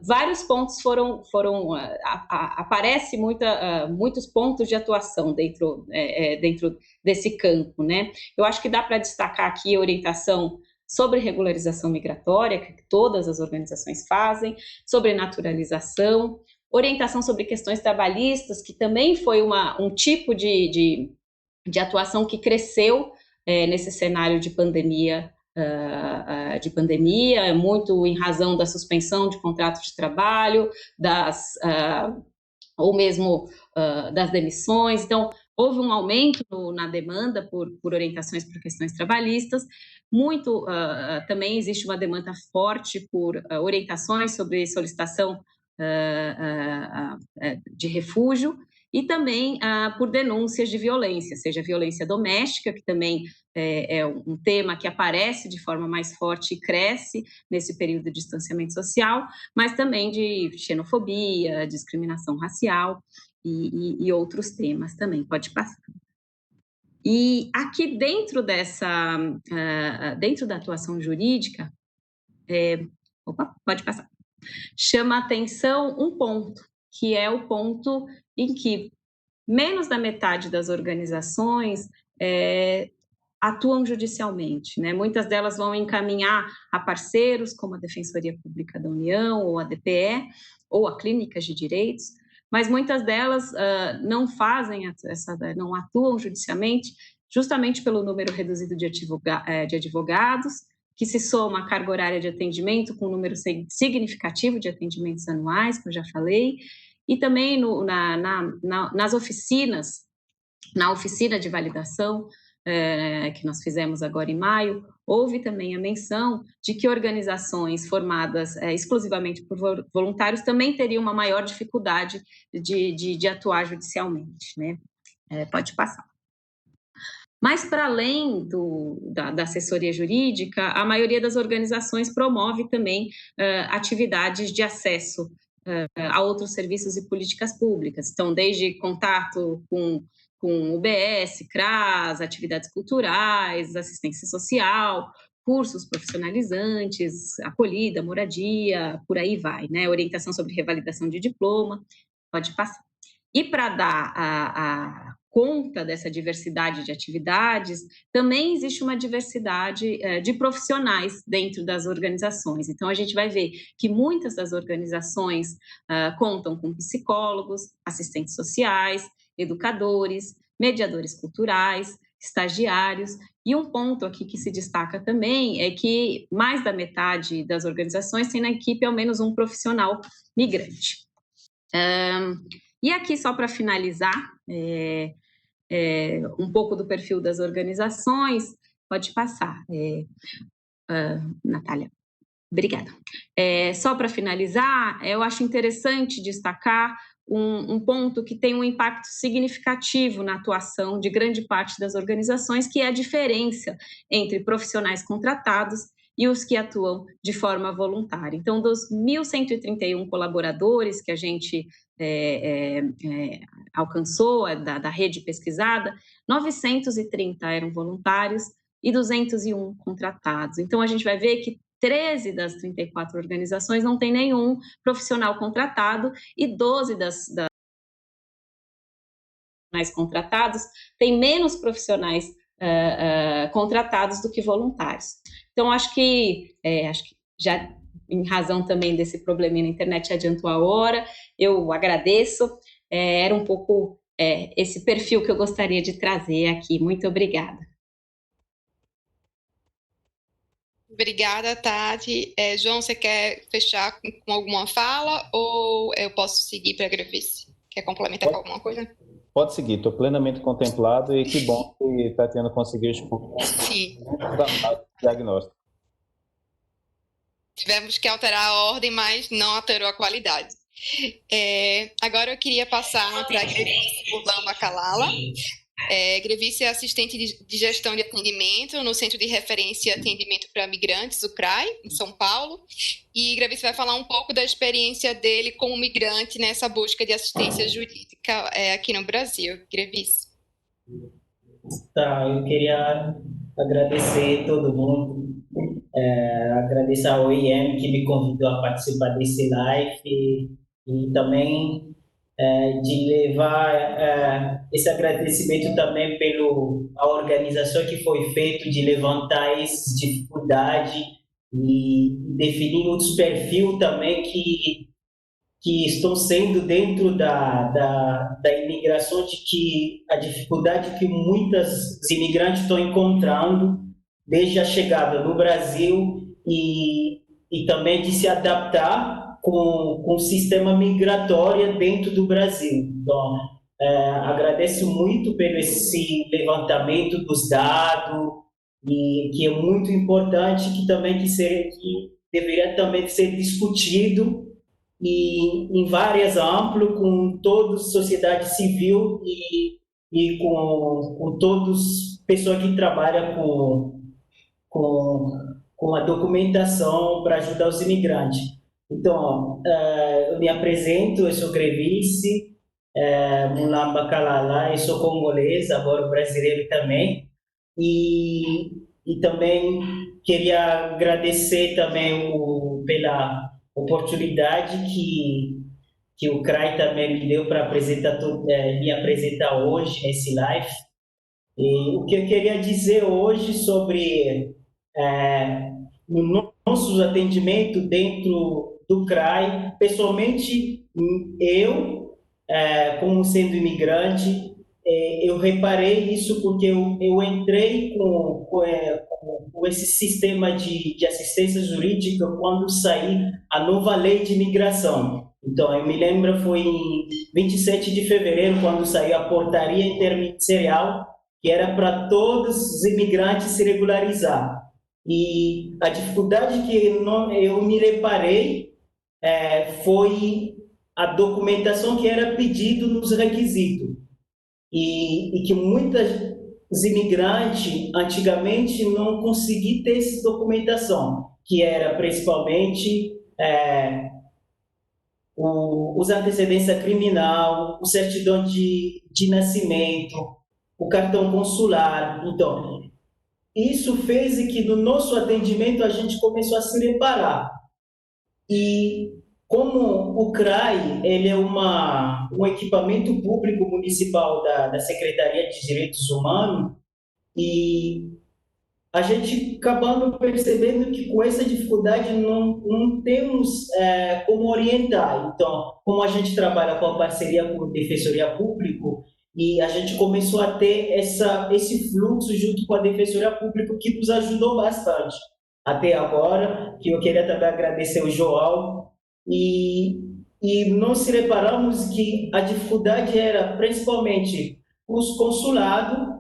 D: vários pontos aparece muitos pontos de atuação dentro desse campo, né? Eu acho que dá para destacar aqui a orientação sobre regularização migratória, que todas as organizações fazem, sobre naturalização, orientação sobre questões trabalhistas, que também foi um tipo de atuação que cresceu nesse cenário de pandemia, muito em razão da suspensão de contratos de trabalho, ou mesmo das demissões. Então, houve um aumento na demanda por orientações para questões trabalhistas. Também existe uma demanda forte por orientações sobre solicitação de refúgio, e também por denúncias de violência, seja violência doméstica, que também é um tema que aparece de forma mais forte e cresce nesse período de distanciamento social, mas também de xenofobia, discriminação racial e outros temas também. Pode passar. E aqui dentro da atuação jurídica, pode passar, chama atenção um ponto, que é o ponto em que menos da metade das organizações atuam judicialmente, né? Muitas delas vão encaminhar a parceiros, como a Defensoria Pública da União, ou a DPE, ou a Clínicas de Direitos, mas muitas delas não atuam judicialmente, justamente pelo número reduzido de advogados, que se soma à carga horária de atendimento com um número significativo de atendimentos anuais, que eu já falei, e também nas oficinas, na oficina de validação, que nós fizemos agora em maio, houve também a menção de que organizações formadas exclusivamente por voluntários também teriam uma maior dificuldade de atuar judicialmente, né? Pode passar. Mas, para além da assessoria jurídica, a maioria das organizações promove também atividades de acesso a outros serviços e políticas públicas. Então, desde contato com UBS, CRAS, atividades culturais, assistência social, cursos profissionalizantes, acolhida, moradia, por aí vai, né? Orientação sobre revalidação de diploma, pode passar. E para dar a conta dessa diversidade de atividades, também existe uma diversidade de profissionais dentro das organizações. Então, a gente vai ver que muitas das organizações contam com psicólogos, assistentes sociais, educadores, mediadores culturais, estagiários. E um ponto aqui que se destaca também é que mais da metade das organizações tem na equipe ao menos um profissional migrante. E aqui, só para finalizar, um pouco do perfil das organizações, pode passar, Natália. Obrigada. Só para finalizar, eu acho interessante destacar um ponto que tem um impacto significativo na atuação de grande parte das organizações, que é a diferença entre profissionais contratados e os que atuam de forma voluntária. Então, dos 1.131 colaboradores que a gente alcançou da rede pesquisada, 930 eram voluntários e 201 contratados. Então, a gente vai ver que 13 das 34 organizações não tem nenhum profissional contratado e 12 das contratados têm menos profissionais contratados do que voluntários. Então, acho que já em razão também desse probleminha na internet adiantou a hora, eu agradeço, era um pouco esse perfil que eu gostaria de trazer aqui. Muito obrigada.
A: Obrigada, Tati. João, você quer fechar com alguma fala ou eu posso seguir para a Grevice? Quer complementar com alguma coisa?
E: Pode seguir, estou plenamente contemplado e que bom que Tatiana conseguiu explicar o diagnóstico.
A: Tivemos que alterar a ordem, mas não alterou a qualidade. Agora eu queria passar para a Grevice Urlamba Kalala. Grevice é assistente de gestão de atendimento no Centro de Referência e Atendimento para Migrantes, o CRAI, em São Paulo. E Grevice vai falar um pouco da experiência dele como migrante nessa busca de assistência jurídica aqui no Brasil. Grevice.
F: Tá, eu queria agradecer todo mundo, agradecer ao IEM que me convidou a participar desse live e também de levar esse agradecimento também pela organização que foi feito de levantar essa dificuldade e definir outros perfis também que estão sendo dentro da imigração, de que a dificuldade que muitos imigrantes estão encontrando desde a chegada no Brasil e também de se adaptar com o sistema migratório dentro do Brasil. Então, agradeço muito pelo esse levantamento dos dados, e que é muito importante, que deveria também ser discutido e em várias âmbitos, com toda a sociedade civil e com todas as pessoas que trabalham com a documentação para ajudar os imigrantes. Então, eu me apresento, eu sou Grevice Urlamba Kalala, eu sou congolês, agora brasileiro também, e também queria agradecer também pela oportunidade que o CRAI também me deu para me apresentar hoje nesse live. E o que eu queria dizer hoje sobre o nosso atendimento dentro do CRAI, pessoalmente eu, como sendo imigrante, eu reparei isso porque eu entrei com esse sistema de assistência jurídica quando saí a nova lei de imigração. Então, eu me lembro, foi em 27 de fevereiro, quando saiu a portaria interministerial, que era para todos os imigrantes se regularizar. E a dificuldade que eu me reparei foi a documentação que era pedido nos requisitos. E que muitas os imigrantes, antigamente, não conseguiam ter essa documentação, que era principalmente os antecedência criminal, o certidão de nascimento, o cartão consular. Então, isso fez que no nosso atendimento a gente começou a se reparar. E como o CRAI ele é um equipamento público municipal da Secretaria de Direitos Humanos, e a gente acabando percebendo que com essa dificuldade não temos como orientar. Então, como a gente trabalha com a parceria com a Defensoria Pública, e a gente começou a ter esse fluxo junto com a Defensoria Pública, que nos ajudou bastante até agora, que eu queria também agradecer o João, e nós se reparamos que a dificuldade era principalmente os consulados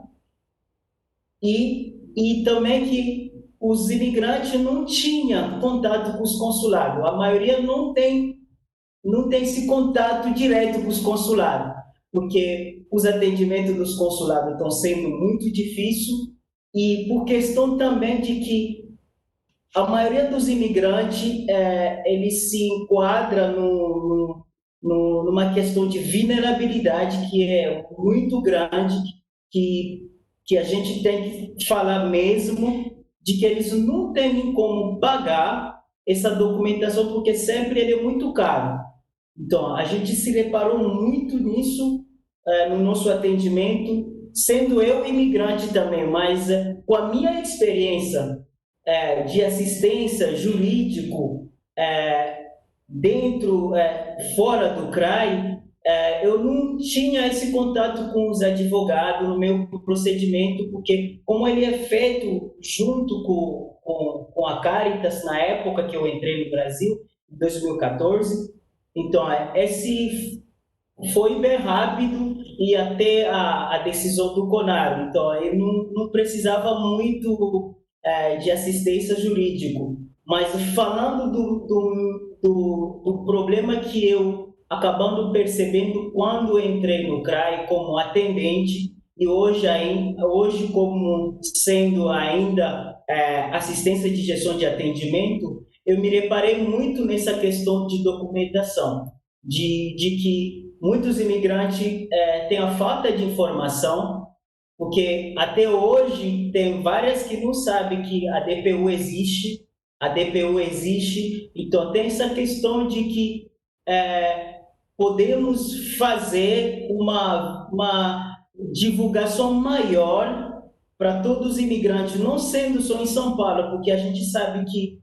F: e também que os imigrantes não tinham contato com os consulados. A maioria não tem esse contato direto com os consulados, porque os atendimentos dos consulados estão sendo muito difíceis, e por questão também de que a maioria dos imigrantes eles se enquadra numa questão de vulnerabilidade que é muito grande, que a gente tem que falar mesmo de que eles não têm como pagar essa documentação, porque sempre ele é muito caro. Então, a gente se reparou muito nisso no nosso atendimento, sendo eu imigrante também, mas com a minha experiência de assistência jurídico fora do CRAI, eu não tinha esse contato com os advogados no meu procedimento, porque como ele é feito junto com a Caritas, na época que eu entrei no Brasil, em 2014, então esse foi bem rápido e até a decisão do CONAR, então eu não precisava muito de assistência jurídica, mas falando do problema que eu acabando percebendo quando entrei no CRAI como atendente, e hoje como sendo ainda assistência de gestão de atendimento, eu me reparei muito nessa questão de documentação, de que muitos imigrantes têm a falta de informação, porque até hoje tem várias que não sabem que a DPU existe, então tem essa questão de que podemos fazer uma divulgação maior para todos os imigrantes, não sendo só em São Paulo, porque a gente sabe que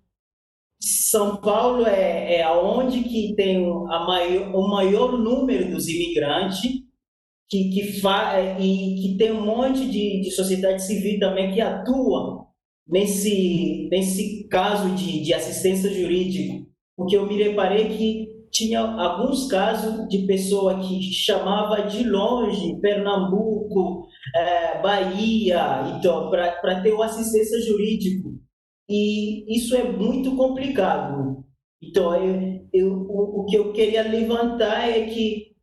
F: São Paulo é onde que tem o maior número dos imigrantes, e que tem um monte de sociedade civil também que atua nesse caso de assistência jurídica, porque eu me reparei que tinha alguns casos de pessoa que chamava de longe, Pernambuco, Bahia, então, para ter uma assistência jurídica. E isso é muito complicado. Então, o que eu queria levantar é que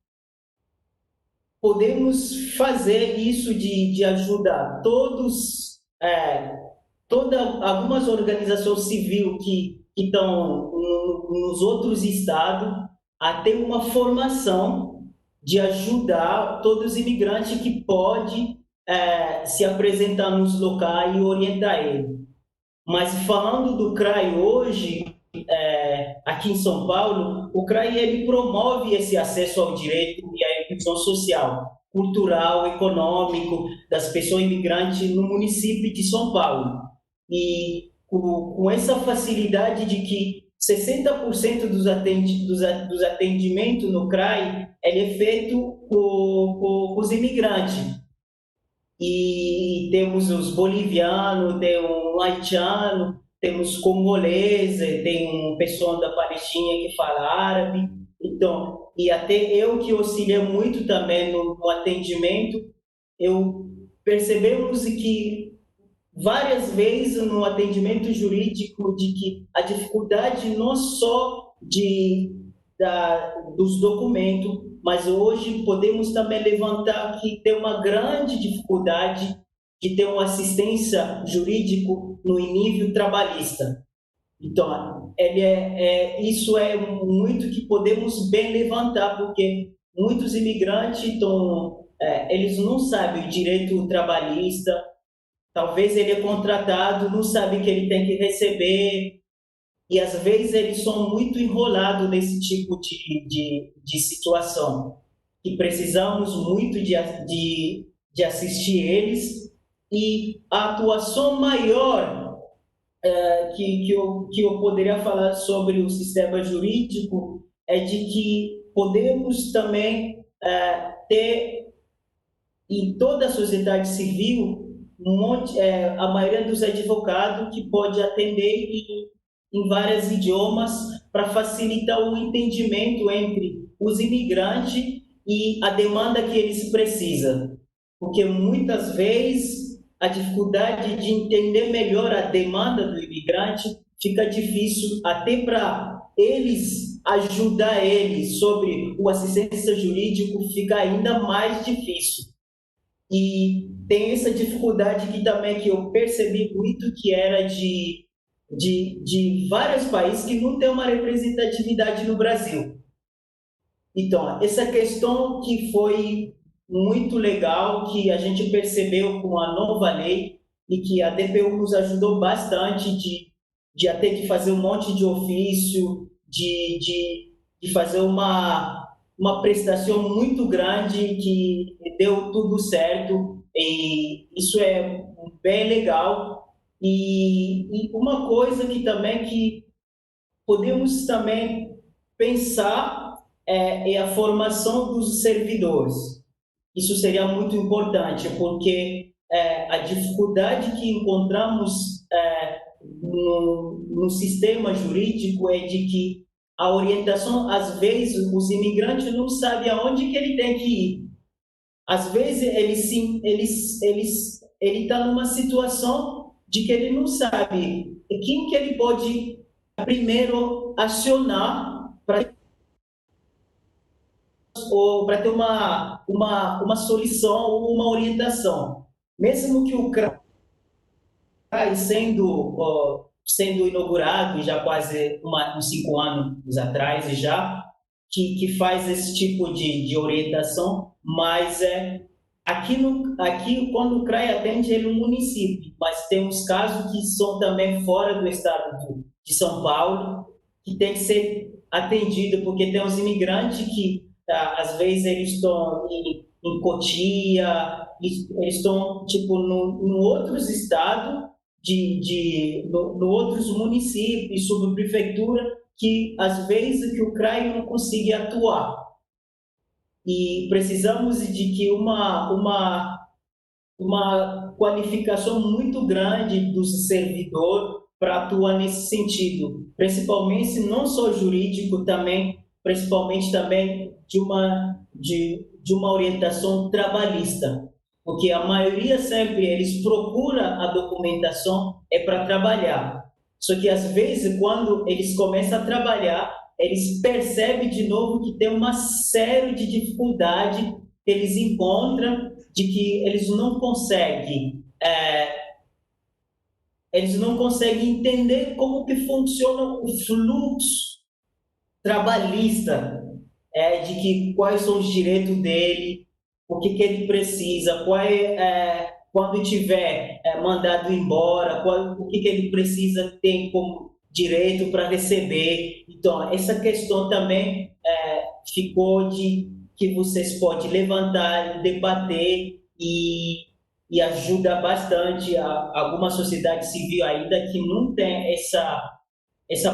F: podemos fazer isso de ajudar algumas organizações civis que estão nos outros estados a ter uma formação de ajudar todos os imigrantes que podem se apresentar nos locais e orientar eles. Mas falando do CRAI hoje, aqui em São Paulo, o CRAI ele promove esse acesso ao direito e à inclusão social, cultural, econômico das pessoas imigrantes no município de São Paulo. E com essa facilidade de que 60% dos atendimentos no CRAI ele é feito por os imigrantes. E temos os bolivianos, tem um haitiano, temos congolese, tem um pessoal da Palestina que fala árabe. Então, e até eu que auxilio muito também no atendimento, eu percebemos que várias vezes no atendimento jurídico de que a dificuldade não só dos documentos, mas hoje podemos também levantar que tem uma grande dificuldade de ter uma assistência jurídica no nível trabalhista. Então, isso é muito que podemos bem levantar, porque muitos imigrantes, eles não sabem o direito trabalhista, talvez ele é contratado, não sabe que ele tem que receber, e às vezes eles são muito enrolados nesse tipo de situação, que precisamos muito de assistir eles, e a atuação maior que eu poderia falar sobre o sistema jurídico é de que podemos também ter em toda a sociedade civil a maioria dos advogados que pode atender em vários idiomas para facilitar o entendimento entre os imigrantes e a demanda que eles precisam, porque muitas vezes a dificuldade de entender melhor a demanda do imigrante fica difícil até para eles ajudar ele sobre o assistência jurídico, fica ainda mais difícil. E tem essa dificuldade que também que eu percebi muito, que era de vários países que não tem uma representatividade no Brasil. Então, essa questão que foi muito legal, que a gente percebeu com a nova lei, e que a DPU nos ajudou bastante de até que fazer um monte de ofício, de fazer uma prestação muito grande, que deu tudo certo, e isso é bem legal. E uma coisa que também que podemos também pensar é a formação dos servidores. Isso seria muito importante, porque a dificuldade que encontramos no sistema jurídico é de que a orientação, às vezes, os imigrantes não sabem aonde que ele tem que ir. Às vezes, ele está numa situação de que ele não sabe quem que ele pode primeiro acionar para ter uma solução ou uma orientação. Mesmo que o CRAI sendo inaugurado já quase uns 5 anos atrás já, que faz esse tipo de orientação, mas aqui quando o CRAI atende ele no município, mas tem uns casos que são também fora do estado de São Paulo, que tem que ser atendido, porque tem os imigrantes que às vezes eles estão em Cotia, eles estão tipo no outros estados, no outros municípios, subprefeitura, que às vezes que o CRAI não consegue atuar. E precisamos de que uma qualificação muito grande do servidor para atuar nesse sentido, principalmente não só jurídico, também principalmente também de uma orientação trabalhista, porque a maioria sempre eles procuram a documentação para trabalhar, só que às vezes quando eles começam a trabalhar, eles percebem de novo que tem uma série de dificuldades que eles encontram, de que eles não conseguem entender como que funciona o fluxo trabalhista, de que quais são os direitos dele, o que ele precisa, quando tiver mandado embora, o que ele precisa ter como direito para receber. Então, essa questão também ficou que vocês podem levantar, debater e ajuda bastante alguma sociedade civil ainda que não tem essa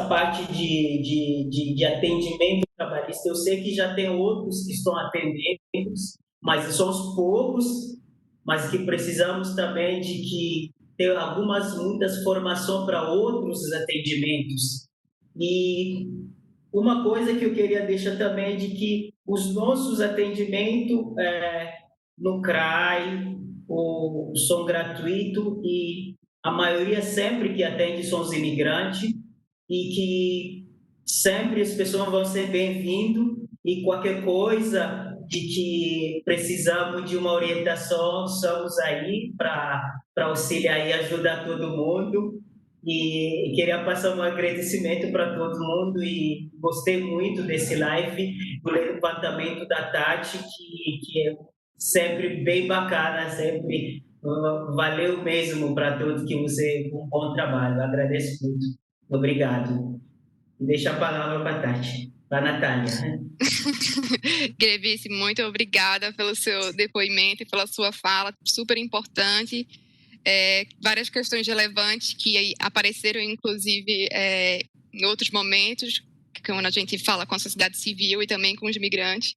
F: parte de atendimento trabalhista. Eu sei que já tem outros que estão atendendo, mas são os poucos, mas que precisamos também de que ter muitas formações para outros atendimentos. E uma coisa que eu queria deixar também é de que os nossos atendimentos no CRAI são gratuitos, e a maioria sempre que atende são os imigrantes, e que sempre as pessoas vão ser bem-vindas, e qualquer coisa de que precisamos de uma orientação, estamos aí para auxiliar e ajudar todo mundo. E queria passar um agradecimento para todo mundo e gostei muito desse live, do levantamento da Tati, que é sempre bem bacana, sempre valeu mesmo para todos que você um bom trabalho. Agradeço muito. Obrigado. Deixa a palavra para a Tati, para a Natália.
A: Grevice, muito obrigada pelo seu depoimento e pela sua fala, super importante. Várias questões relevantes que apareceram, inclusive, em outros momentos, quando a gente fala com a sociedade civil e também com os migrantes.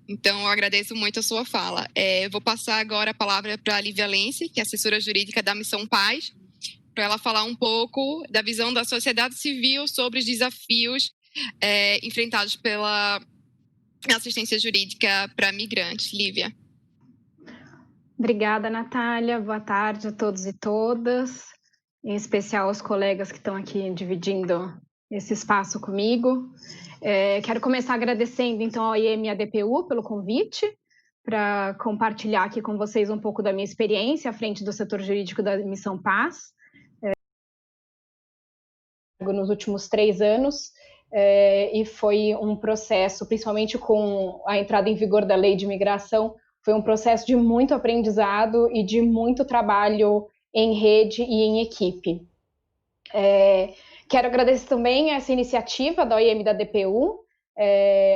A: Então, eu agradeço muito a sua fala. Vou passar agora a palavra para a Lívia Lense, que é assessora jurídica da Missão Paz, para ela falar um pouco da visão da sociedade civil sobre os desafios enfrentados pela assistência jurídica para migrantes. Lívia.
G: Obrigada, Natália. Boa tarde a todos e todas, em especial aos colegas que estão aqui dividindo esse espaço comigo. Quero começar agradecendo, então, ao IEM e à DPU pelo convite para compartilhar aqui com vocês um pouco da minha experiência à frente do setor jurídico da Missão Paz. Nos últimos 3 anos, e foi um processo, principalmente com a entrada em vigor da Lei de Imigração, foi um processo de muito aprendizado e de muito trabalho em rede e em equipe. Quero agradecer também essa iniciativa da OIM e da DPU,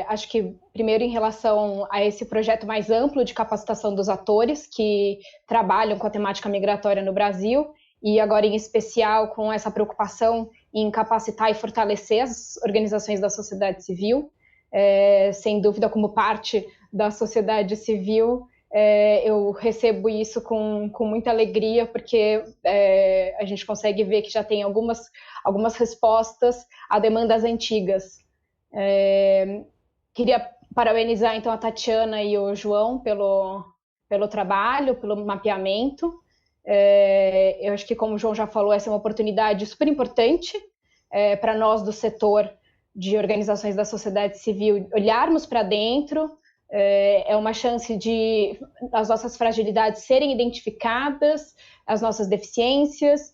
G: acho que primeiro em relação a esse projeto mais amplo de capacitação dos atores que trabalham com a temática migratória no Brasil, e agora em especial com essa preocupação em capacitar e fortalecer as organizações da sociedade civil. Sem dúvida, como parte da sociedade civil, eu recebo isso com muita alegria, porque a gente consegue ver que já tem algumas respostas a demandas antigas. Queria parabenizar, então, a Tatiana e o João pelo trabalho, pelo mapeamento. Eu acho que, como o João já falou, essa é uma oportunidade super importante para nós do setor de organizações da sociedade civil olharmos para dentro. É uma chance de as nossas fragilidades serem identificadas, as nossas deficiências,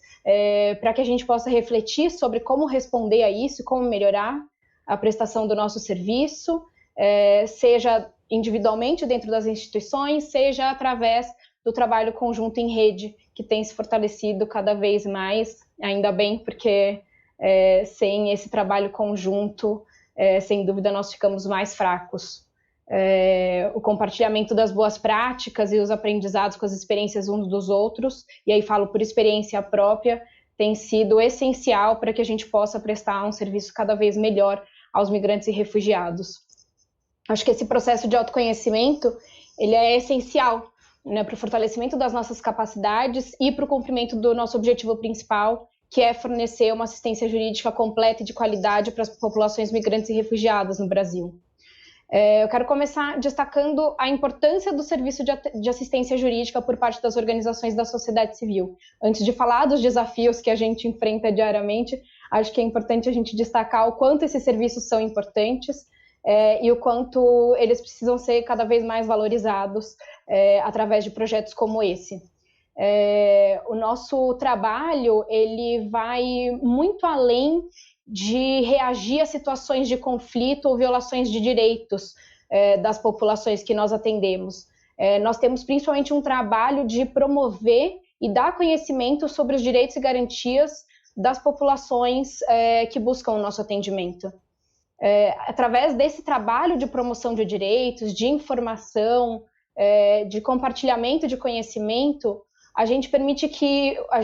G: para que a gente possa refletir sobre como responder a isso, como melhorar a prestação do nosso serviço, seja individualmente dentro das instituições, seja através do trabalho conjunto em rede, que tem se fortalecido cada vez mais, ainda bem, porque sem esse trabalho conjunto, sem dúvida, nós ficamos mais fracos. O compartilhamento das boas práticas e os aprendizados com as experiências uns dos outros, e aí falo por experiência própria, tem sido essencial para que a gente possa prestar um serviço cada vez melhor aos migrantes e refugiados. Acho que esse processo de autoconhecimento, ele é essencial, né, para o fortalecimento das nossas capacidades e para o cumprimento do nosso objetivo principal, que é fornecer uma assistência jurídica completa e de qualidade para as populações migrantes e refugiadas no Brasil. Eu quero começar destacando a importância do serviço de assistência jurídica por parte das organizações da sociedade civil. Antes de falar dos desafios que a gente enfrenta diariamente, acho que é importante a gente destacar o quanto esses serviços são importantes e o quanto eles precisam ser cada vez mais valorizados através de projetos como esse. O nosso trabalho, ele vai muito além de reagir a situações de conflito ou violações de direitos das populações que nós atendemos. Nós temos principalmente um trabalho de promover e dar conhecimento sobre os direitos e garantias das populações que buscam o nosso atendimento. Através desse trabalho de promoção de direitos, de informação, de compartilhamento de conhecimento, a gente permite que, a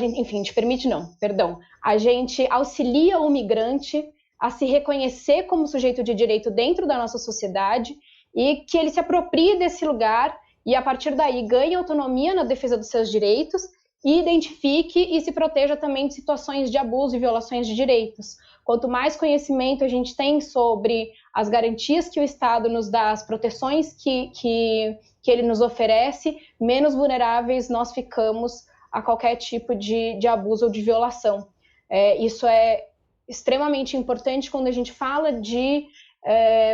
G: gente auxilia o migrante a se reconhecer como sujeito de direito dentro da nossa sociedade e que ele se aproprie desse lugar e, a partir daí, ganhe autonomia na defesa dos seus direitos e identifique e se proteja também de situações de abuso e violações de direitos. Quanto mais conhecimento a gente tem sobre as garantias que o Estado nos dá, as proteções que ele nos oferece, menos vulneráveis nós ficamos a qualquer tipo de abuso ou de violação. Isso é extremamente importante quando a gente fala de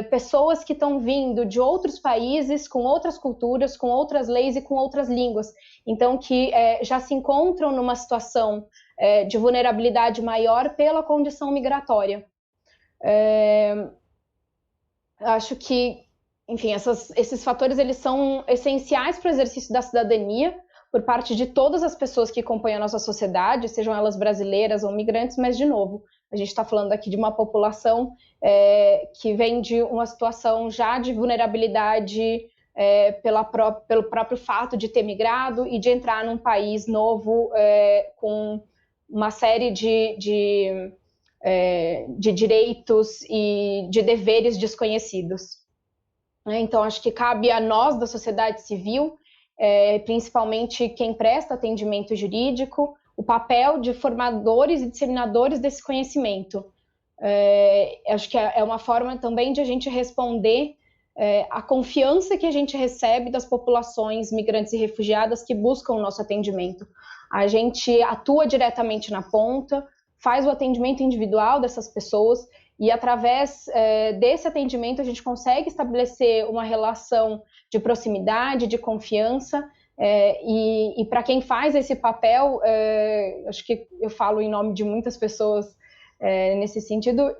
G: pessoas que estão vindo de outros países, com outras culturas, com outras leis e com outras línguas. Então, que já se encontram numa situação de vulnerabilidade maior pela condição migratória. Acho que, enfim, esses fatores eles são essenciais para o exercício da cidadania por parte de todas as pessoas que compõem a nossa sociedade, sejam elas brasileiras ou migrantes, mas, de novo, a gente está falando aqui de uma população que vem de uma situação já de vulnerabilidade pelo próprio fato de ter migrado e de entrar num país novo com uma série de direitos e de deveres desconhecidos. Então, acho que cabe a nós, da sociedade civil, principalmente quem presta atendimento jurídico, o papel de formadores e disseminadores desse conhecimento. Acho que é uma forma também de a gente responder a confiança que a gente recebe das populações migrantes e refugiadas que buscam o nosso atendimento. A gente atua diretamente na ponta, faz o atendimento individual dessas pessoas e, através desse atendimento, a gente consegue estabelecer uma relação de proximidade, de confiança, e para quem faz esse papel, acho que eu falo em nome de muitas pessoas nesse sentido,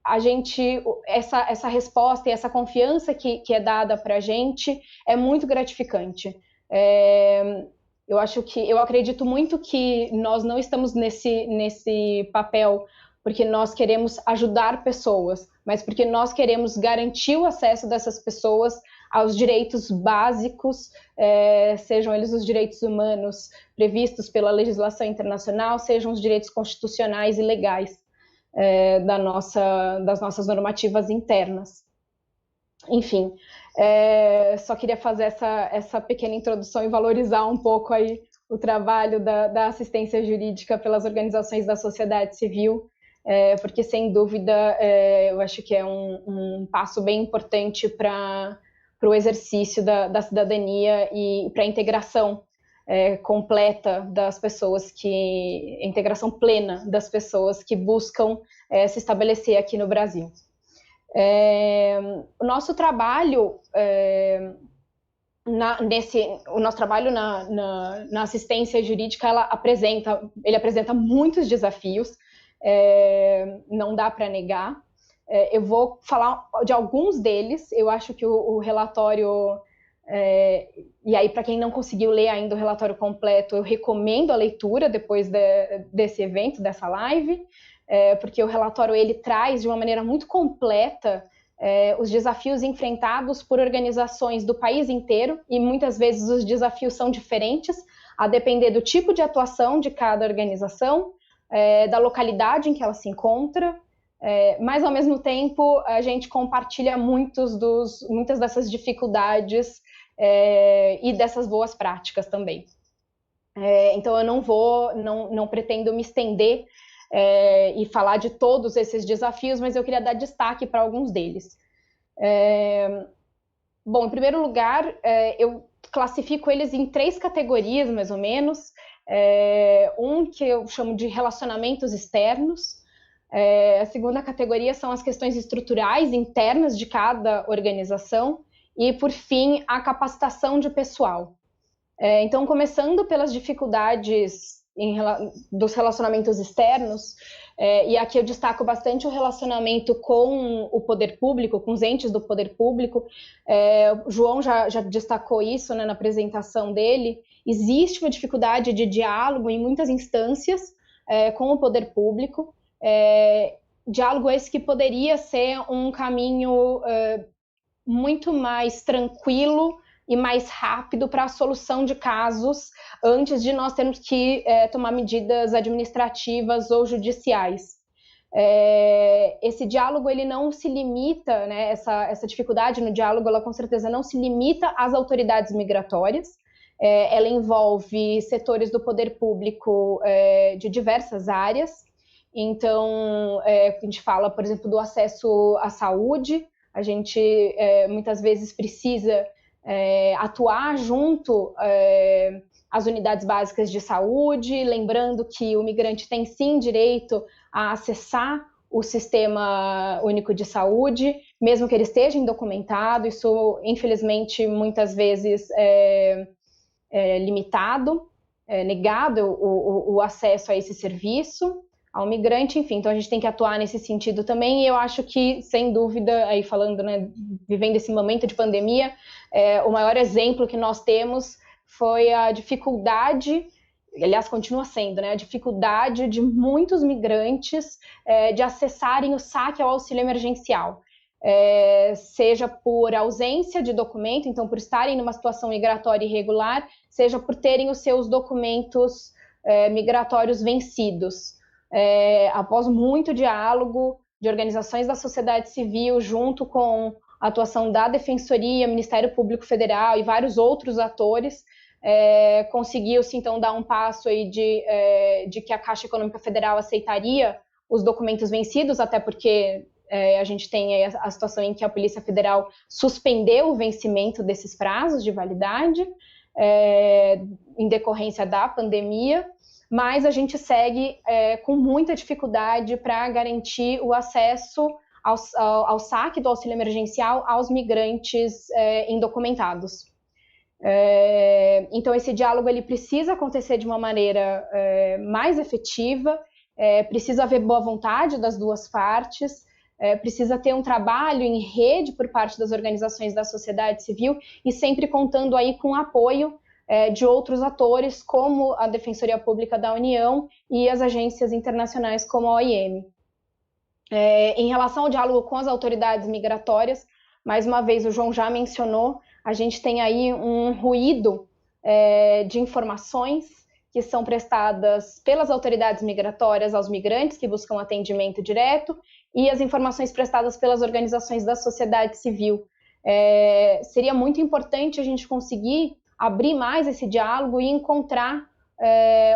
G: a gente, essa resposta e essa confiança que é dada para a gente é muito gratificante. Eu acredito muito que nós não estamos nesse papel porque nós queremos ajudar pessoas, mas porque nós queremos garantir o acesso dessas pessoas aos direitos básicos, sejam eles os direitos humanos previstos pela legislação internacional, sejam os direitos constitucionais e legais das nossas normativas internas. Enfim, só queria fazer essa pequena introdução e valorizar um pouco aí o trabalho da assistência jurídica pelas organizações da sociedade civil, porque, sem dúvida, eu acho que é um passo bem importante para o exercício da cidadania e para a integração completa das pessoas integração plena das pessoas que buscam se estabelecer aqui no Brasil. O nosso trabalho na assistência jurídica ele apresenta muitos desafios, não dá para negar. Eu vou falar de alguns deles. Eu acho que o relatório, e aí, para quem não conseguiu ler ainda o relatório completo, eu recomendo a leitura depois desse evento, dessa live, porque o relatório ele traz de uma maneira muito completa os desafios enfrentados por organizações do país inteiro, e muitas vezes os desafios são diferentes, a depender do tipo de atuação de cada organização, da localidade em que ela se encontra, mas, ao mesmo tempo, a gente compartilha muitas dessas dificuldades e dessas boas práticas também. Então, eu não pretendo me estender e falar de todos esses desafios, mas eu queria dar destaque para alguns deles. Bom, em primeiro lugar, eu classifico eles em 3 categorias, mais ou menos. Um que eu chamo de relacionamentos externos. A segunda categoria são as questões estruturais internas de cada organização. E, por fim, a capacitação de pessoal. Então, começando pelas dificuldades dos relacionamentos externos, e aqui eu destaco bastante o relacionamento com o poder público, com os entes do poder público. O João já destacou isso, né, na apresentação dele. Existe uma dificuldade de diálogo em muitas instâncias com o poder público, diálogo esse que poderia ser um caminho muito mais tranquilo e mais rápido para a solução de casos antes de nós termos que tomar medidas administrativas ou judiciais. Esse diálogo ele não se limita, né, essa dificuldade no diálogo, ela com certeza não se limita às autoridades migratórias. Ela envolve setores do poder público de diversas áreas. Então, a gente fala, por exemplo, do acesso à saúde. A gente muitas vezes precisa atuar junto às unidades básicas de saúde, lembrando que o migrante tem sim direito a acessar o Sistema Único de Saúde, mesmo que ele esteja indocumentado. Isso, infelizmente, muitas vezes limitado, negado o acesso a esse serviço ao migrante, enfim, então a gente tem que atuar nesse sentido também, e eu acho que, sem dúvida, aí falando, né, vivendo esse momento de pandemia, o maior exemplo que nós temos foi a dificuldade, aliás, continua sendo, né, a dificuldade de muitos migrantes de acessarem o saque ao auxílio emergencial. Seja por ausência de documento, então por estarem numa situação migratória irregular, seja por terem os seus documentos migratórios vencidos. Após muito diálogo de organizações da sociedade civil, junto com a atuação da Defensoria, Ministério Público Federal e vários outros atores, conseguiu-se então dar um passo aí de que a Caixa Econômica Federal aceitaria os documentos vencidos, até porque a gente tem a situação em que a Polícia Federal suspendeu o vencimento desses prazos de validade em decorrência da pandemia, mas a gente segue com muita dificuldade para garantir o acesso ao saque do auxílio emergencial aos migrantes indocumentados. Então, esse diálogo ele precisa acontecer de uma maneira mais efetiva, precisa haver boa vontade das duas partes, precisa ter um trabalho em rede por parte das organizações da sociedade civil e sempre contando aí com o apoio de outros atores, como a Defensoria Pública da União e as agências internacionais como a OIM. Em relação ao diálogo com as autoridades migratórias, mais uma vez o João já mencionou, a gente tem aí um ruído de informações que são prestadas pelas autoridades migratórias aos migrantes que buscam atendimento direto e as informações prestadas pelas organizações da sociedade civil. Seria muito importante a gente conseguir abrir mais esse diálogo e encontrar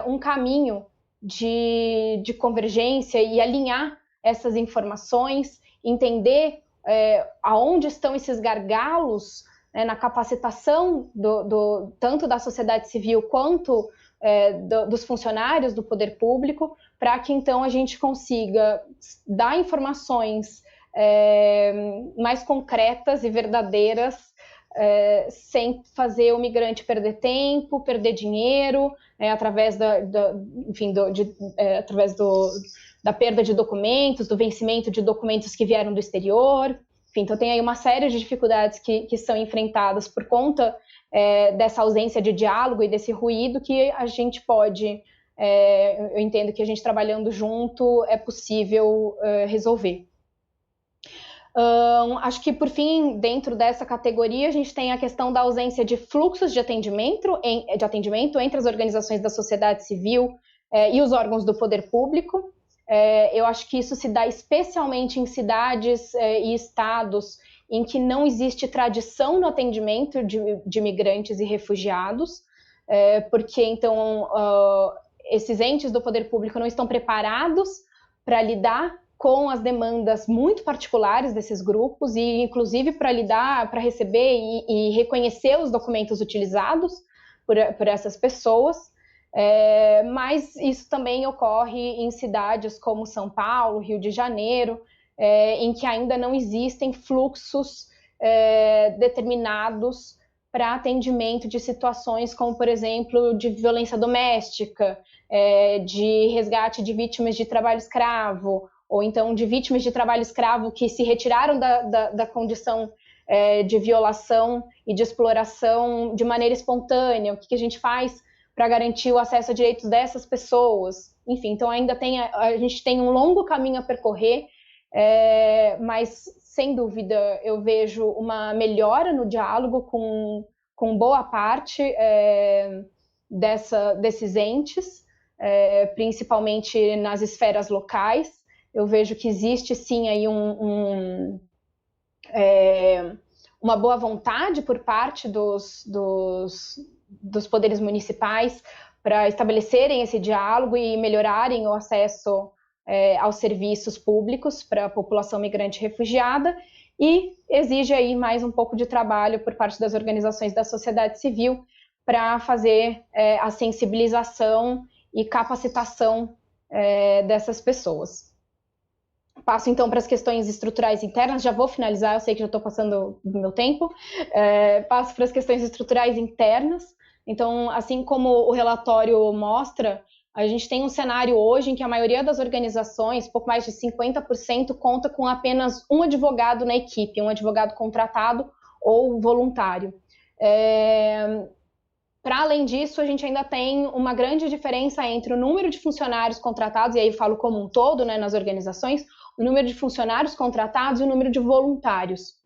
G: um caminho de convergência e alinhar essas informações, entender aonde estão esses gargalos na capacitação tanto da sociedade civil quanto dos funcionários do poder público, para que então a gente consiga dar informações mais concretas e verdadeiras, sem fazer o migrante perder tempo, perder dinheiro, através através da perda de documentos, do vencimento de documentos que vieram do exterior. Enfim, então tem aí uma série de dificuldades que são enfrentadas por conta dessa ausência de diálogo e desse ruído que a gente pode, eu entendo que a gente trabalhando junto é possível resolver. Acho que, por fim, dentro dessa categoria, a gente tem a questão da ausência de fluxos de atendimento entre as organizações da sociedade civil e os órgãos do poder público. Eu acho que isso se dá especialmente em cidades e estados em que não existe tradição no atendimento de migrantes e refugiados, porque, então, esses entes do poder público não estão preparados para lidar com as demandas muito particulares desses grupos e, inclusive, para receber e reconhecer os documentos utilizados por essas pessoas. Mas isso também ocorre em cidades como São Paulo, Rio de Janeiro, em que ainda não existem fluxos determinados para atendimento de situações como, por exemplo, de violência doméstica, de resgate de vítimas de trabalho escravo, ou então de vítimas de trabalho escravo que se retiraram da condição de violação e de exploração de maneira espontânea. O que a gente faz para garantir o acesso a direitos dessas pessoas? Enfim, então ainda a gente tem um longo caminho a percorrer, mas, sem dúvida, eu vejo uma melhora no diálogo com boa parte desses entes, principalmente nas esferas locais. Eu vejo que existe, sim, aí uma boa vontade por parte dos poderes municipais para estabelecerem esse diálogo e melhorarem o acesso aos serviços públicos para a população migrante e refugiada, e exige aí mais um pouco de trabalho por parte das organizações da sociedade civil para fazer a sensibilização e capacitação dessas pessoas. Passo então para as questões estruturais internas, já vou finalizar, eu sei que já estou passando do meu tempo. Passo para as questões estruturais internas. Então, assim como o relatório mostra, a gente tem um cenário hoje em que a maioria das organizações, pouco mais de 50%, conta com apenas um advogado na equipe, um advogado contratado ou voluntário. Para além disso, a gente ainda tem uma grande diferença entre o número de funcionários contratados, e aí eu falo como um todo, né, nas organizações, o número de funcionários contratados e o número de voluntários.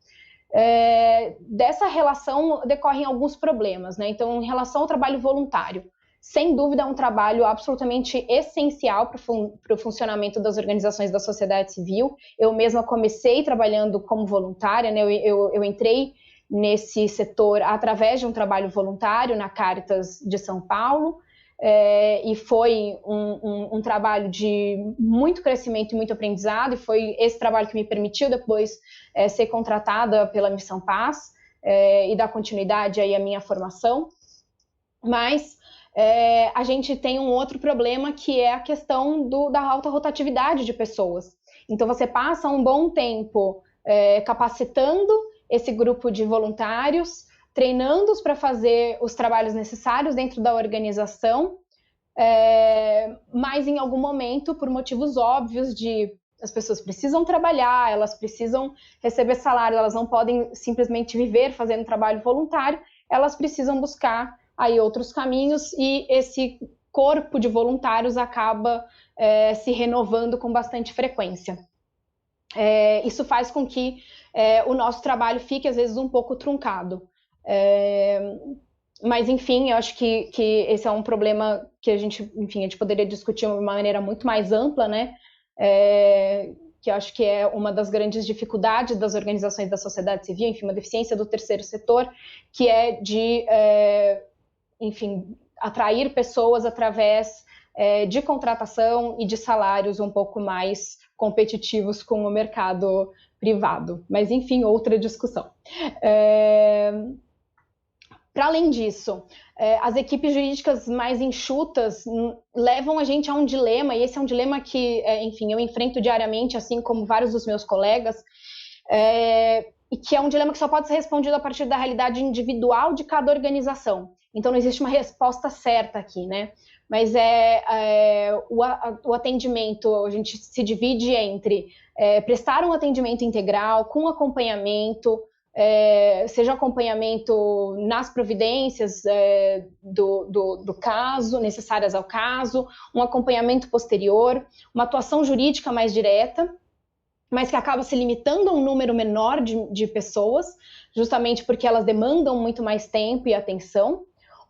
G: Dessa relação decorrem alguns problemas, né? Então, em relação ao trabalho voluntário, sem dúvida é um trabalho absolutamente essencial para o funcionamento das organizações da sociedade civil. Eu mesma comecei trabalhando como voluntária, né? Eu entrei nesse setor através de um trabalho voluntário na Caritas de São Paulo, e foi um trabalho de muito crescimento e muito aprendizado, e foi esse trabalho que me permitiu depois ser contratada pela Missão Paz e dar continuidade aí à minha formação. Mas a gente tem um outro problema, que é a questão da alta rotatividade de pessoas. Então, você passa um bom tempo capacitando esse grupo de voluntários, treinando-os para fazer os trabalhos necessários dentro da organização, mas em algum momento, por motivos óbvios as pessoas precisam trabalhar, elas precisam receber salário, elas não podem simplesmente viver fazendo trabalho voluntário, elas precisam buscar aí outros caminhos, e esse corpo de voluntários acaba se renovando com bastante frequência. Isso faz com que o nosso trabalho fique, às vezes, um pouco truncado. Mas, enfim, eu acho que esse é um problema que a gente poderia discutir de uma maneira muito mais ampla, né? Que eu acho que é uma das grandes dificuldades das organizações da sociedade civil, enfim, uma deficiência do terceiro setor, que é de, atrair pessoas através de contratação e de salários um pouco mais competitivos com o mercado privado. Mas, enfim, outra discussão. Para além disso, as equipes jurídicas mais enxutas levam a gente a um dilema, e esse é um dilema que, eu enfrento diariamente, assim como vários dos meus colegas, e que é um dilema que só pode ser respondido a partir da realidade individual de cada organização. Então, não existe uma resposta certa aqui, né? Mas o atendimento, a gente se divide entre prestar um atendimento integral, com acompanhamento, seja acompanhamento nas providências do caso, necessárias ao caso, um acompanhamento posterior, uma atuação jurídica mais direta, mas que acaba se limitando a um número menor de pessoas, justamente porque elas demandam muito mais tempo e atenção,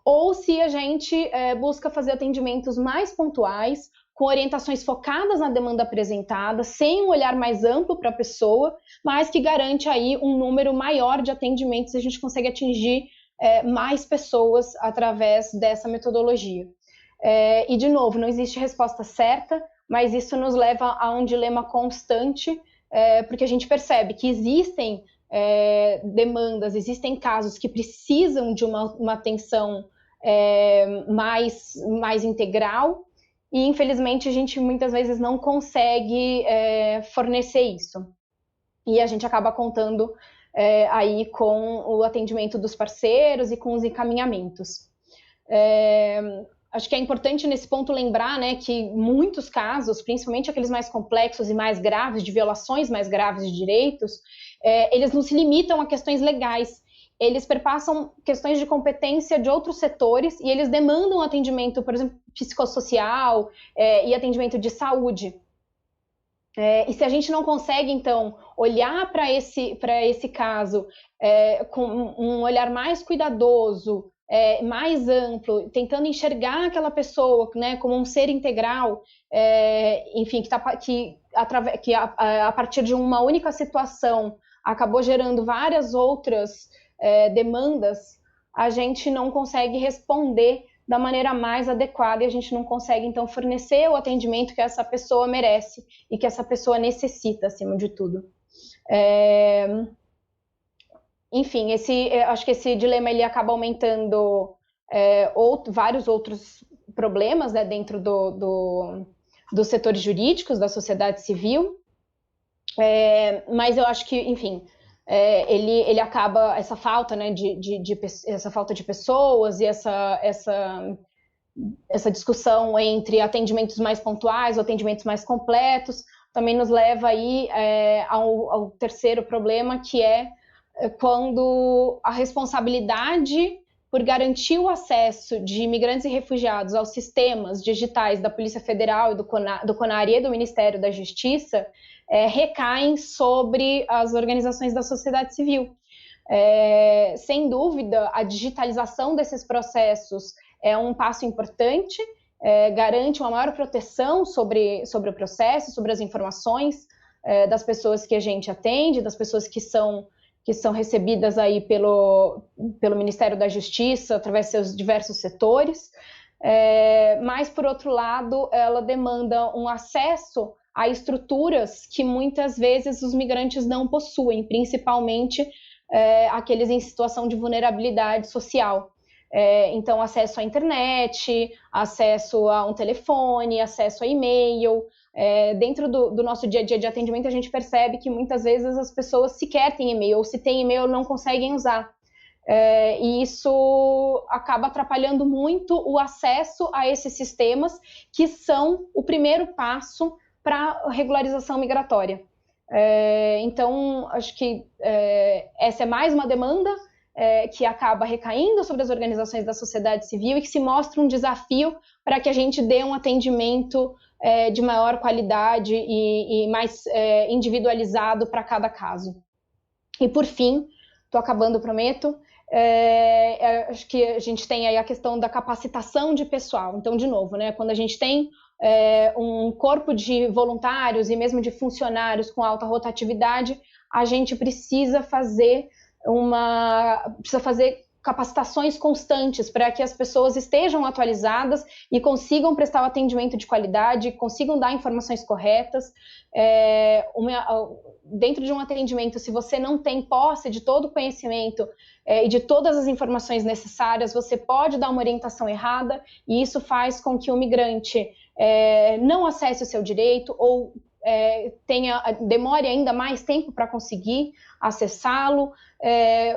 G: ou se a gente busca fazer atendimentos mais pontuais, com orientações focadas na demanda apresentada, sem um olhar mais amplo para a pessoa, mas que garante aí um número maior de atendimentos, e a gente consegue atingir mais pessoas através dessa metodologia. E, de novo, não existe resposta certa, mas isso nos leva a um dilema constante, porque a gente percebe que existem demandas, existem casos que precisam de uma atenção mais integral, e infelizmente a gente muitas vezes não consegue fornecer isso. E a gente acaba contando aí com o atendimento dos parceiros e com os encaminhamentos. Acho que é importante nesse ponto lembrar, né, que muitos casos, principalmente aqueles mais complexos e mais graves, de violações mais graves de direitos, eles não se limitam a questões legais, eles perpassam questões de competência de outros setores, e eles demandam atendimento, por exemplo, psicossocial e atendimento de saúde. E se a gente não consegue, então, olhar para esse caso com um olhar mais cuidadoso, mais amplo, tentando enxergar aquela pessoa, né, como um ser integral, enfim, que a partir de uma única situação acabou gerando várias outras demandas, a gente não consegue responder da maneira mais adequada, e a gente não consegue, então, fornecer o atendimento que essa pessoa merece e que essa pessoa necessita, acima de tudo. Enfim, acho que esse dilema ele acaba aumentando vários outros problemas, né, dentro dos setores jurídicos da sociedade civil. Mas eu acho que, enfim, ele acaba, essa falta, né, essa falta de pessoas e essa discussão entre atendimentos mais pontuais ou atendimentos mais completos também nos leva aí ao terceiro problema, que é quando a responsabilidade por garantir o acesso de imigrantes e refugiados aos sistemas digitais da Polícia Federal e do CONAR e do Ministério da Justiça recaem sobre as organizações da sociedade civil. Sem dúvida, a digitalização desses processos é um passo importante, garante uma maior proteção sobre o processo, sobre as informações das pessoas que a gente atende, das pessoas que são recebidas aí pelo Ministério da Justiça, através de seus diversos setores, mas, por outro lado, ela demanda um acesso a estruturas que muitas vezes os migrantes não possuem, principalmente aqueles em situação de vulnerabilidade social. Então, acesso à internet, acesso a um telefone, acesso a e-mail. Dentro do nosso dia a dia de atendimento, a gente percebe que muitas vezes as pessoas sequer têm e-mail, ou se têm e-mail não conseguem usar. E isso acaba atrapalhando muito o acesso a esses sistemas, que são o primeiro passo para a regularização migratória. Então, acho que essa é mais uma demanda que acaba recaindo sobre as organizações da sociedade civil e que se mostra um desafio para que a gente dê um atendimento de maior qualidade e mais individualizado para cada caso. E, por fim, estou acabando, prometo, acho que a gente tem aí a questão da capacitação de pessoal. Então, de novo, né, quando a gente tem um corpo de voluntários e mesmo de funcionários com alta rotatividade, a gente precisa fazer capacitações constantes para que as pessoas estejam atualizadas e consigam prestar o atendimento de qualidade, consigam dar informações corretas. Dentro de um atendimento, se você não tem posse de todo o conhecimento e de todas as informações necessárias, você pode dar uma orientação errada, e isso faz com que o migrante não acesse o seu direito ou demore ainda mais tempo para conseguir acessá-lo.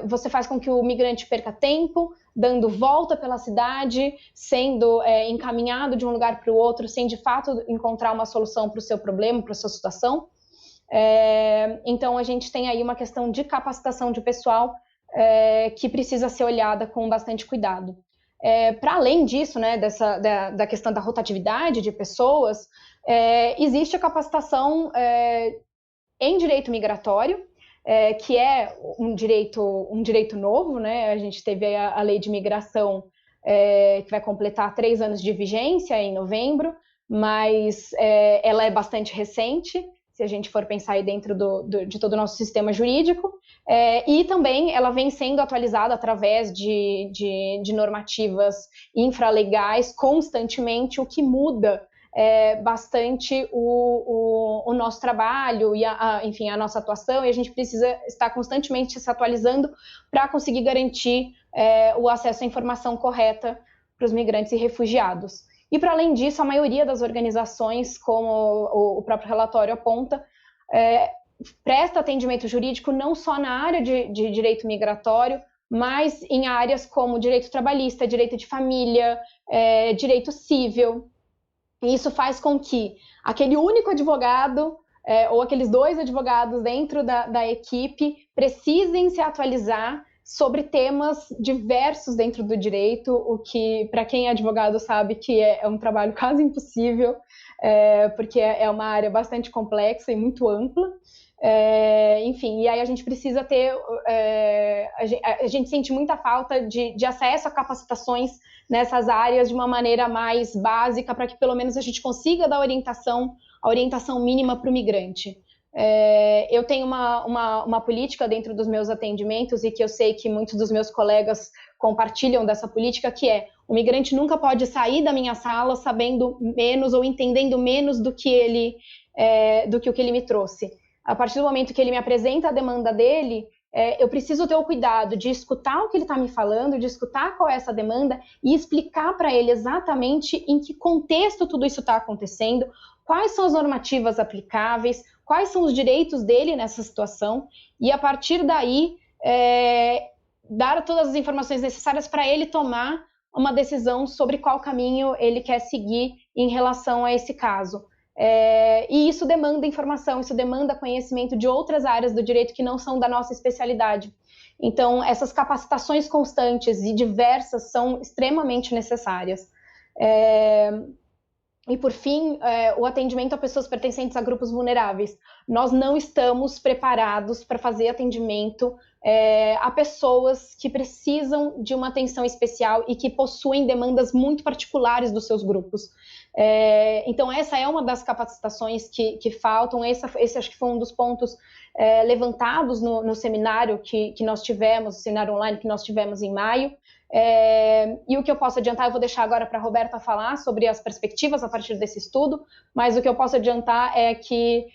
G: Você faz com que o migrante perca tempo, dando volta pela cidade, sendo encaminhado de um lugar para o outro, sem de fato encontrar uma solução para o seu problema, para a sua situação. Então, a gente tem aí uma questão de capacitação de pessoal que precisa ser olhada com bastante cuidado. Para além disso, né, da questão da rotatividade de pessoas, existe a capacitação em direito migratório, que é um direito novo, né? A gente teve a lei de migração que vai completar 3 anos de vigência em novembro, mas ela é bastante recente, se a gente for pensar aí dentro de todo o nosso sistema jurídico, e também ela vem sendo atualizada através de normativas infralegais constantemente, o que muda bastante o nosso trabalho e enfim, a nossa atuação, e a gente precisa estar constantemente se atualizando para conseguir garantir o acesso à informação correta para os migrantes e refugiados. E, para além disso, a maioria das organizações, como o próprio relatório aponta, presta atendimento jurídico não só na área de direito migratório, mas em áreas como direito trabalhista, direito de família, direito civil. E isso faz com que aquele único advogado ou aqueles 2 advogados dentro da equipe precisem se atualizar sobre temas diversos dentro do direito, o que, para quem é advogado, sabe que é um trabalho quase impossível, porque é uma área bastante complexa e muito ampla. Enfim, e aí a gente precisa ter, a gente sente muita falta de acesso a capacitações nessas áreas de uma maneira mais básica, para que pelo menos a gente consiga dar a orientação mínima para o migrante. Eu tenho uma política dentro dos meus atendimentos, e que eu sei que muitos dos meus colegas compartilham dessa política, que é: o migrante nunca pode sair da minha sala sabendo menos ou entendendo menos do que o que ele me trouxe. A partir do momento que ele me apresenta a demanda dele, eu preciso ter o cuidado de escutar o que ele está me falando, de escutar qual é essa demanda e explicar para ele exatamente em que contexto tudo isso está acontecendo, quais são as normativas aplicáveis, quais são os direitos dele nessa situação e, a partir daí, dar todas as informações necessárias para ele tomar uma decisão sobre qual caminho ele quer seguir em relação a esse caso. E isso demanda informação, isso demanda conhecimento de outras áreas do direito que não são da nossa especialidade. Então, essas capacitações constantes e diversas são extremamente necessárias. E, por fim, o atendimento a pessoas pertencentes a grupos vulneráveis. Nós não estamos preparados para fazer atendimento a pessoas que precisam de uma atenção especial e que possuem demandas muito particulares dos seus grupos. Então, essa é uma das capacitações que faltam. Esse acho que foi um dos pontos levantados no seminário que nós tivemos, o seminário online que nós tivemos em maio. E o que eu posso adiantar, eu vou deixar agora para a Roberta falar sobre as perspectivas a partir desse estudo, mas o que eu posso adiantar é que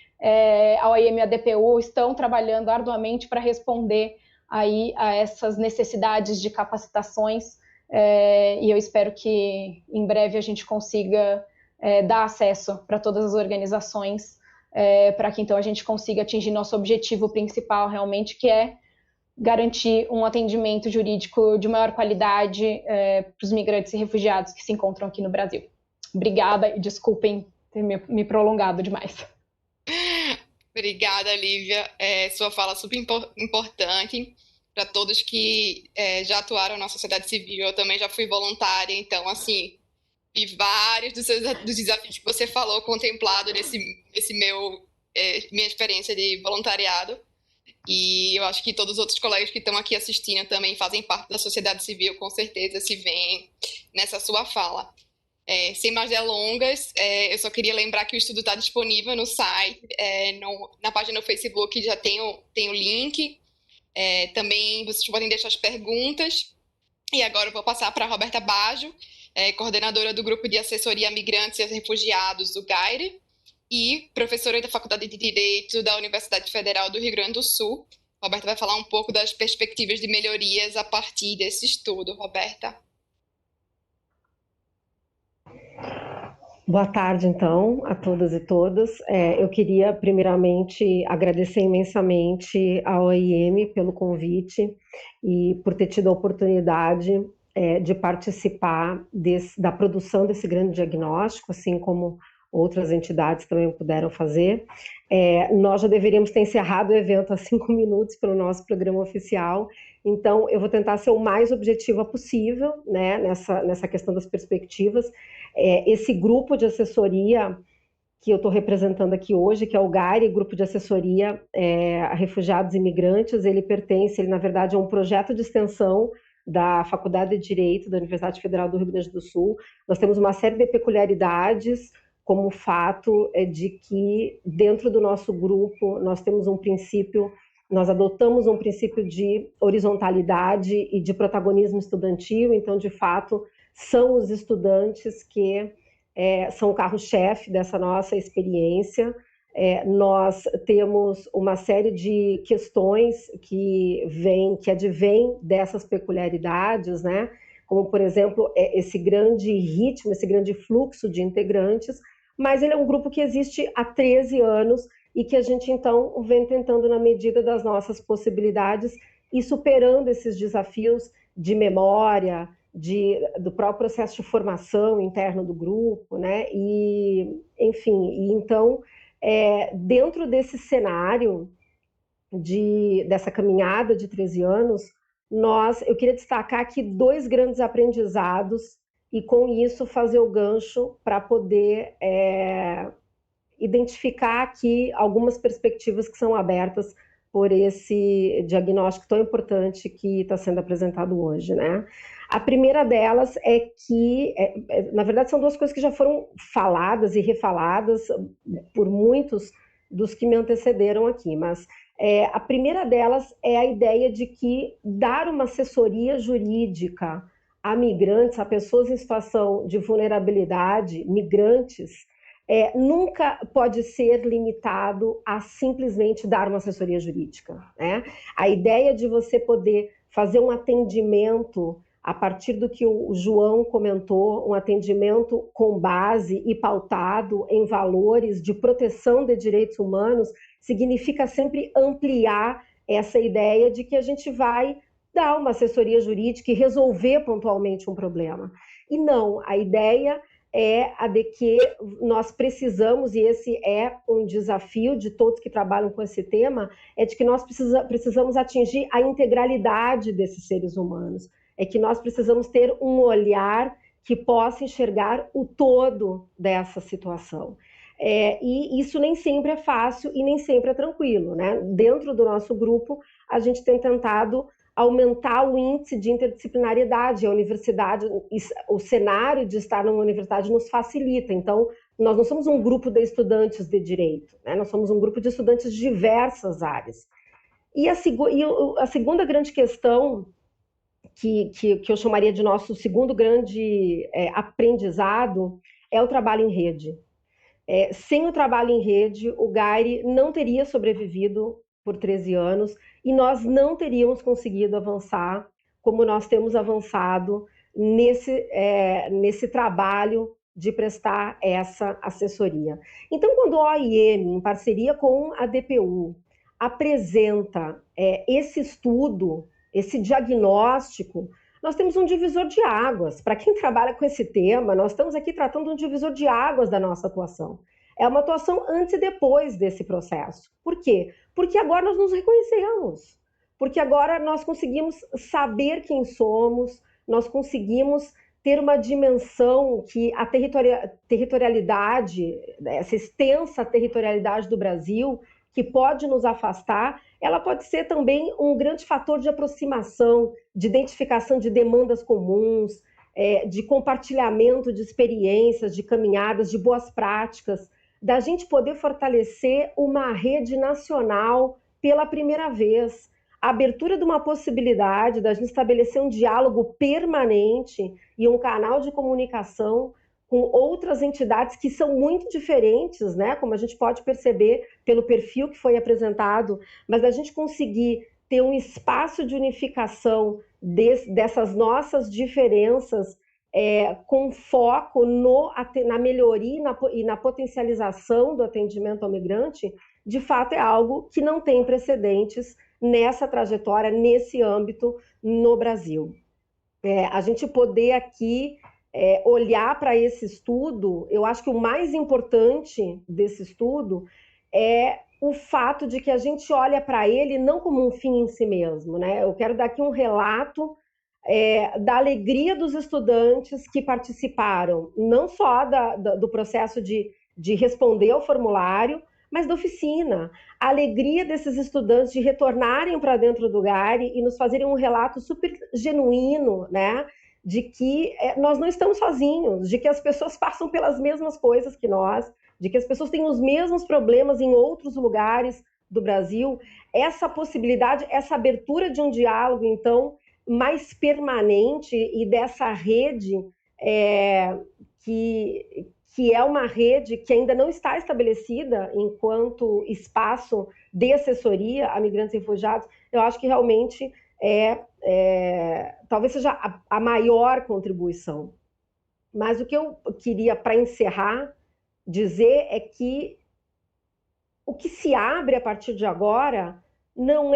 G: a OIM e a DPU estão trabalhando arduamente para responder aí a essas necessidades de capacitações, e eu espero que em breve a gente consiga dar acesso para todas as organizações, para que então a gente consiga atingir nosso objetivo principal realmente, que é garantir um atendimento jurídico de maior qualidade para os migrantes e refugiados que se encontram aqui no Brasil. Obrigada e desculpem ter me prolongado demais.
A: Obrigada, Lívia. Sua fala super importante para todos que já atuaram na sociedade civil. Eu também já fui voluntária, então, assim, vi vários dos desafios que você falou contemplado nesse minha experiência de voluntariado. E eu acho que todos os outros colegas que estão aqui assistindo também fazem parte da sociedade civil, com certeza se veem nessa sua fala. Sem mais delongas, eu só queria lembrar que o estudo está disponível no site, na página do Facebook já tem o link. Também vocês podem deixar as perguntas. E agora eu vou passar para a Roberta Baggio, coordenadora do Grupo de Assessoria a Migrantes e Refugiados do GAIRE, e professora da Faculdade de Direito da Universidade Federal do Rio Grande do Sul. Roberta vai falar um pouco das perspectivas de melhorias a partir desse estudo. Roberta.
H: Boa tarde, então, a todas e todos. Eu queria, primeiramente, agradecer imensamente à OIM pelo convite e por ter tido a oportunidade de participar da produção desse grande diagnóstico, assim como outras entidades também puderam fazer. Nós já deveríamos ter encerrado o evento há 5 minutos pelo nosso programa oficial, então eu vou tentar ser o mais objetiva possível, né, nessa questão das perspectivas. Esse grupo de assessoria que eu estou representando aqui hoje, que é o GAIRE, Grupo de Assessoria a Refugiados e Imigrantes, ele na verdade, é um projeto de extensão da Faculdade de Direito da Universidade Federal do Rio Grande do Sul. Nós temos uma série de peculiaridades, como o fato de que dentro do nosso grupo nós temos nós adotamos um princípio de horizontalidade e de protagonismo estudantil, então, de fato, são os estudantes que são o carro-chefe dessa nossa experiência. Nós temos uma série de questões que advêm dessas peculiaridades, né? Como, por exemplo, esse grande ritmo, esse grande fluxo de integrantes, mas ele é um grupo que existe há 13 anos e que a gente, então, vem tentando, na medida das nossas possibilidades, ir superando esses desafios de memória, do próprio processo de formação interno do grupo, né? Enfim, então, dentro desse cenário, dessa caminhada de 13 anos, eu queria destacar aqui 2 grandes aprendizados e, com isso, fazer o gancho para poder identificar aqui algumas perspectivas que são abertas por esse diagnóstico tão importante que está sendo apresentado hoje, né? A primeira delas é que, na verdade, são 2 coisas que já foram faladas e refaladas por muitos dos que me antecederam aqui, mas a primeira delas é a ideia de que dar uma assessoria jurídica a migrantes, a pessoas em situação de vulnerabilidade, migrantes, nunca pode ser limitado a simplesmente dar uma assessoria jurídica, né? A ideia de você poder fazer um atendimento a partir do que o João comentou, um atendimento com base e pautado em valores de proteção de direitos humanos, significa sempre ampliar essa ideia de que a gente vai dar uma assessoria jurídica e resolver pontualmente um problema. E não, a ideia é a de que nós precisamos, e esse é um desafio de todos que trabalham com esse tema, é de que nós precisamos atingir a integralidade desses seres humanos. É que nós precisamos ter um olhar que possa enxergar o todo dessa situação. E isso nem sempre é fácil e nem sempre é tranquilo, né? Dentro do nosso grupo, a gente tem tentado aumentar o índice de interdisciplinariedade. A universidade, o cenário de estar numa universidade nos facilita. Então, nós não somos um grupo de estudantes de direito, né? Nós somos um grupo de estudantes de diversas áreas. E a segunda grande questão que eu chamaria de nosso segundo grande aprendizado é o trabalho em rede. Sem o trabalho em rede, o GAIRE não teria sobrevivido por 13 anos e nós não teríamos conseguido avançar como nós temos avançado nesse trabalho de prestar essa assessoria. Então, quando a OIM, em parceria com a DPU, apresenta esse estudo, esse diagnóstico, nós temos um divisor de águas. Para quem trabalha com esse tema, nós estamos aqui tratando um divisor de águas da nossa atuação. É uma atuação antes e depois desse processo. Por quê? Porque agora nós nos reconhecemos. Porque agora nós conseguimos saber quem somos, nós conseguimos ter uma dimensão que a territorialidade, essa extensa territorialidade do Brasil, que pode nos afastar, ela pode ser também um grande fator de aproximação, de identificação de demandas comuns, de compartilhamento de experiências, de caminhadas, de boas práticas, da gente poder fortalecer uma rede nacional pela primeira vez. A abertura de uma possibilidade da gente estabelecer um diálogo permanente e um canal de comunicação com outras entidades que são muito diferentes, né? Como a gente pode perceber pelo perfil que foi apresentado, mas a gente conseguir ter um espaço de unificação dessas nossas diferenças com foco na melhoria e na potencialização do atendimento ao migrante, de fato é algo que não tem precedentes nessa trajetória, nesse âmbito no Brasil. A gente poder aqui olhar para esse estudo, eu acho que o mais importante desse estudo é o fato de que a gente olha para ele não como um fim em si mesmo, né? Eu quero dar aqui um relato da alegria dos estudantes que participaram, não só do processo de responder ao formulário, mas da oficina. A alegria desses estudantes de retornarem para dentro do GAIRE e nos fazerem um relato super genuíno, né? De que nós não estamos sozinhos, de que as pessoas passam pelas mesmas coisas que nós, de que as pessoas têm os mesmos problemas em outros lugares do Brasil. Essa possibilidade, essa abertura de um diálogo, então, mais permanente e dessa rede que é uma rede que ainda não está estabelecida enquanto espaço de assessoria a migrantes e refugiados, eu acho que realmente talvez seja a maior contribuição. Mas o que eu queria, para encerrar, dizer é que o que se abre a partir de agora não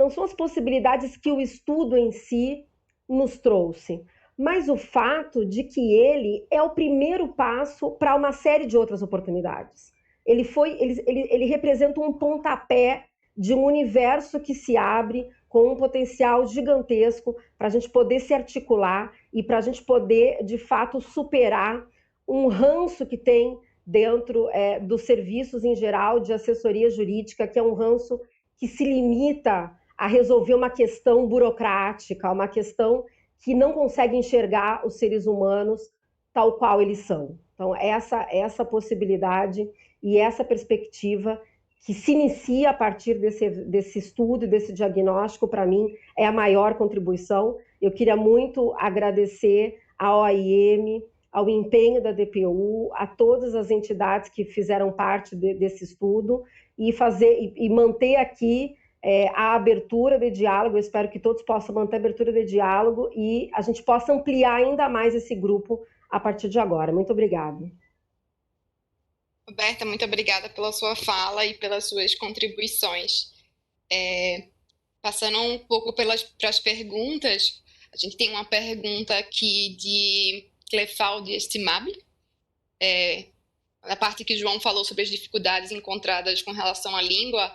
H: são as possibilidades que o estudo em si nos trouxe, mas o fato de que ele é o primeiro passo para uma série de outras oportunidades. Ele representa um pontapé de um universo que se abre com um potencial gigantesco para a gente poder se articular e para a gente poder, de fato, superar um ranço que tem dentro dos serviços em geral de assessoria jurídica, que é um ranço que se limita a resolver uma questão burocrática, uma questão que não consegue enxergar os seres humanos tal qual eles são. Então, essa possibilidade e essa perspectiva que se inicia a partir desse estudo e desse diagnóstico, para mim, é a maior contribuição. Eu queria muito agradecer à OIM, ao empenho da DPU, a todas as entidades que fizeram parte desse estudo e manter aqui a abertura de diálogo. Eu espero que todos possam manter a abertura de diálogo e a gente possa ampliar ainda mais esse grupo a partir de agora. Muito obrigada.
A: Roberta, muito obrigada pela sua fala e pelas suas contribuições. Passando um pouco para as perguntas, a gente tem uma pergunta aqui de Clefaldi Estimable, na parte que o João falou sobre as dificuldades encontradas com relação à língua.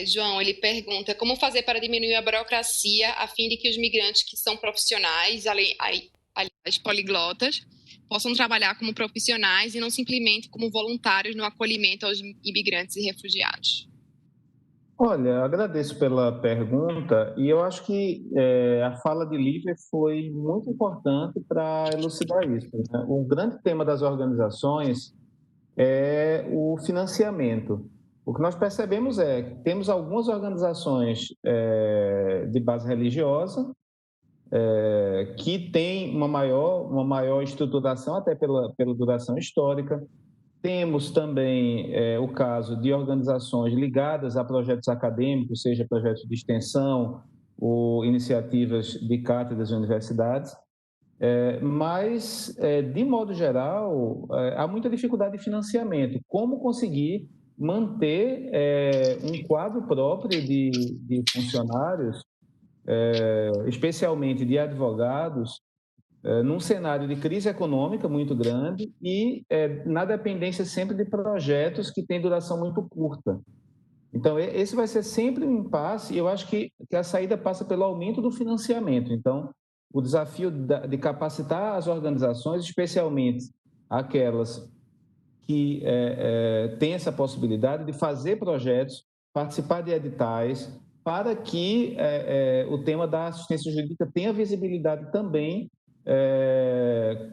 A: João, ele pergunta como fazer para diminuir a burocracia a fim de que os migrantes que são profissionais, aliás, poliglotas, possam trabalhar como profissionais e não simplesmente como voluntários no acolhimento aos imigrantes e refugiados.
E: Olha, agradeço pela pergunta e eu acho que a fala de Lívia foi muito importante para elucidar isso, né? O grande tema das organizações é o financiamento. O que nós percebemos é que temos algumas organizações de base religiosa que têm uma maior estruturação, até pela duração histórica. Temos também o caso de organizações ligadas a projetos acadêmicos, seja projetos de extensão ou iniciativas de cátedras e universidades, mas, de modo geral, há muita dificuldade de financiamento. Como conseguir manter um quadro próprio de funcionários, especialmente de advogados, num cenário de crise econômica muito grande e na dependência sempre de projetos que têm duração muito curta. Então, esse vai ser sempre um impasse e eu acho que a saída passa pelo aumento do financiamento. Então, o desafio de capacitar as organizações, especialmente aquelas que têm essa possibilidade de fazer projetos, participar de editais, para que o tema da assistência jurídica tenha visibilidade também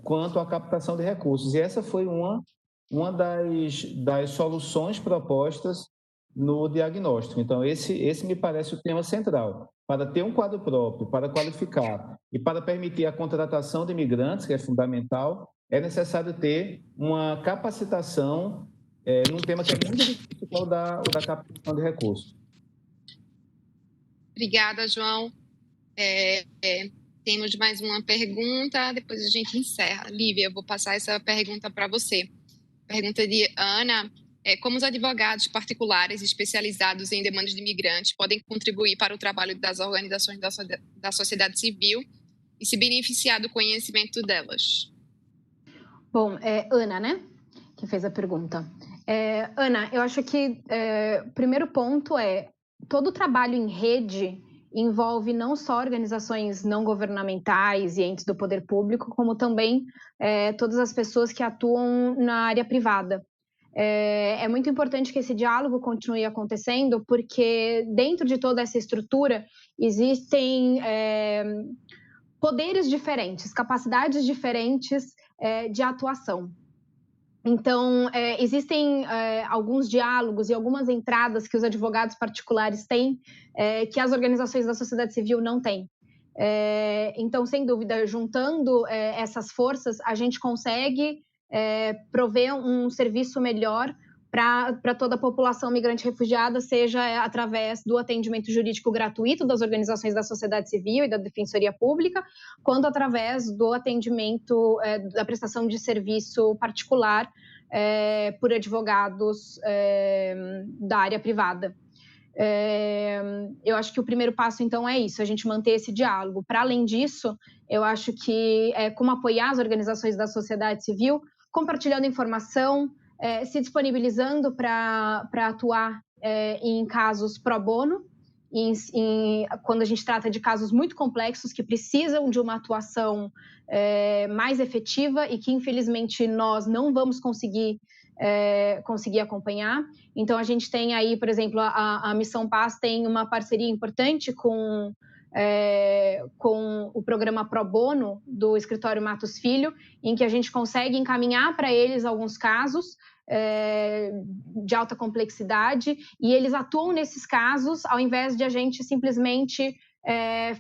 E: quanto à captação de recursos. E essa foi uma das soluções propostas no diagnóstico. Então, esse me parece o tema central. Para ter um quadro próprio, para qualificar e para permitir a contratação de imigrantes, que é fundamental, é necessário ter uma capacitação num tema que é muito difícil, que é o da captação de recursos.
A: Obrigada, João. Temos mais uma pergunta, depois a gente encerra. Lívia, eu vou passar essa pergunta para você. Pergunta de Ana. Como os advogados particulares especializados em demandas de imigrantes podem contribuir para o trabalho das organizações da sociedade civil e se beneficiar do conhecimento delas?
G: Bom, Ana, né, que fez a pergunta. Ana, eu acho que o primeiro ponto todo o trabalho em rede envolve não só organizações não governamentais e entes do poder público, como também todas as pessoas que atuam na área privada. É muito importante que esse diálogo continue acontecendo, porque dentro de toda essa estrutura existem poderes diferentes, capacidades diferentes de atuação. Então, existem alguns diálogos e algumas entradas que os advogados particulares têm, que as organizações da sociedade civil não têm. Então, sem dúvida, juntando essas forças, a gente consegue prover um serviço melhor para toda a população migrante refugiada, seja através do atendimento jurídico gratuito das organizações da sociedade civil e da Defensoria Pública, quanto através do atendimento, da prestação de serviço particular por advogados da área privada. Eu acho que o primeiro passo, então, é isso, a gente manter esse diálogo. Para além disso, eu acho que como apoiar as organizações da sociedade civil, compartilhando informação, se disponibilizando para atuar em casos pro bono, quando a gente trata de casos muito complexos que precisam de uma atuação mais efetiva e que, infelizmente, nós não vamos conseguir acompanhar. Então, a gente tem aí, por exemplo, a Missão Paz tem uma parceria importante com o programa Pro Bono do Escritório Matos Filho, em que a gente consegue encaminhar para eles alguns casos de alta complexidade, e eles atuam nesses casos, ao invés de a gente simplesmente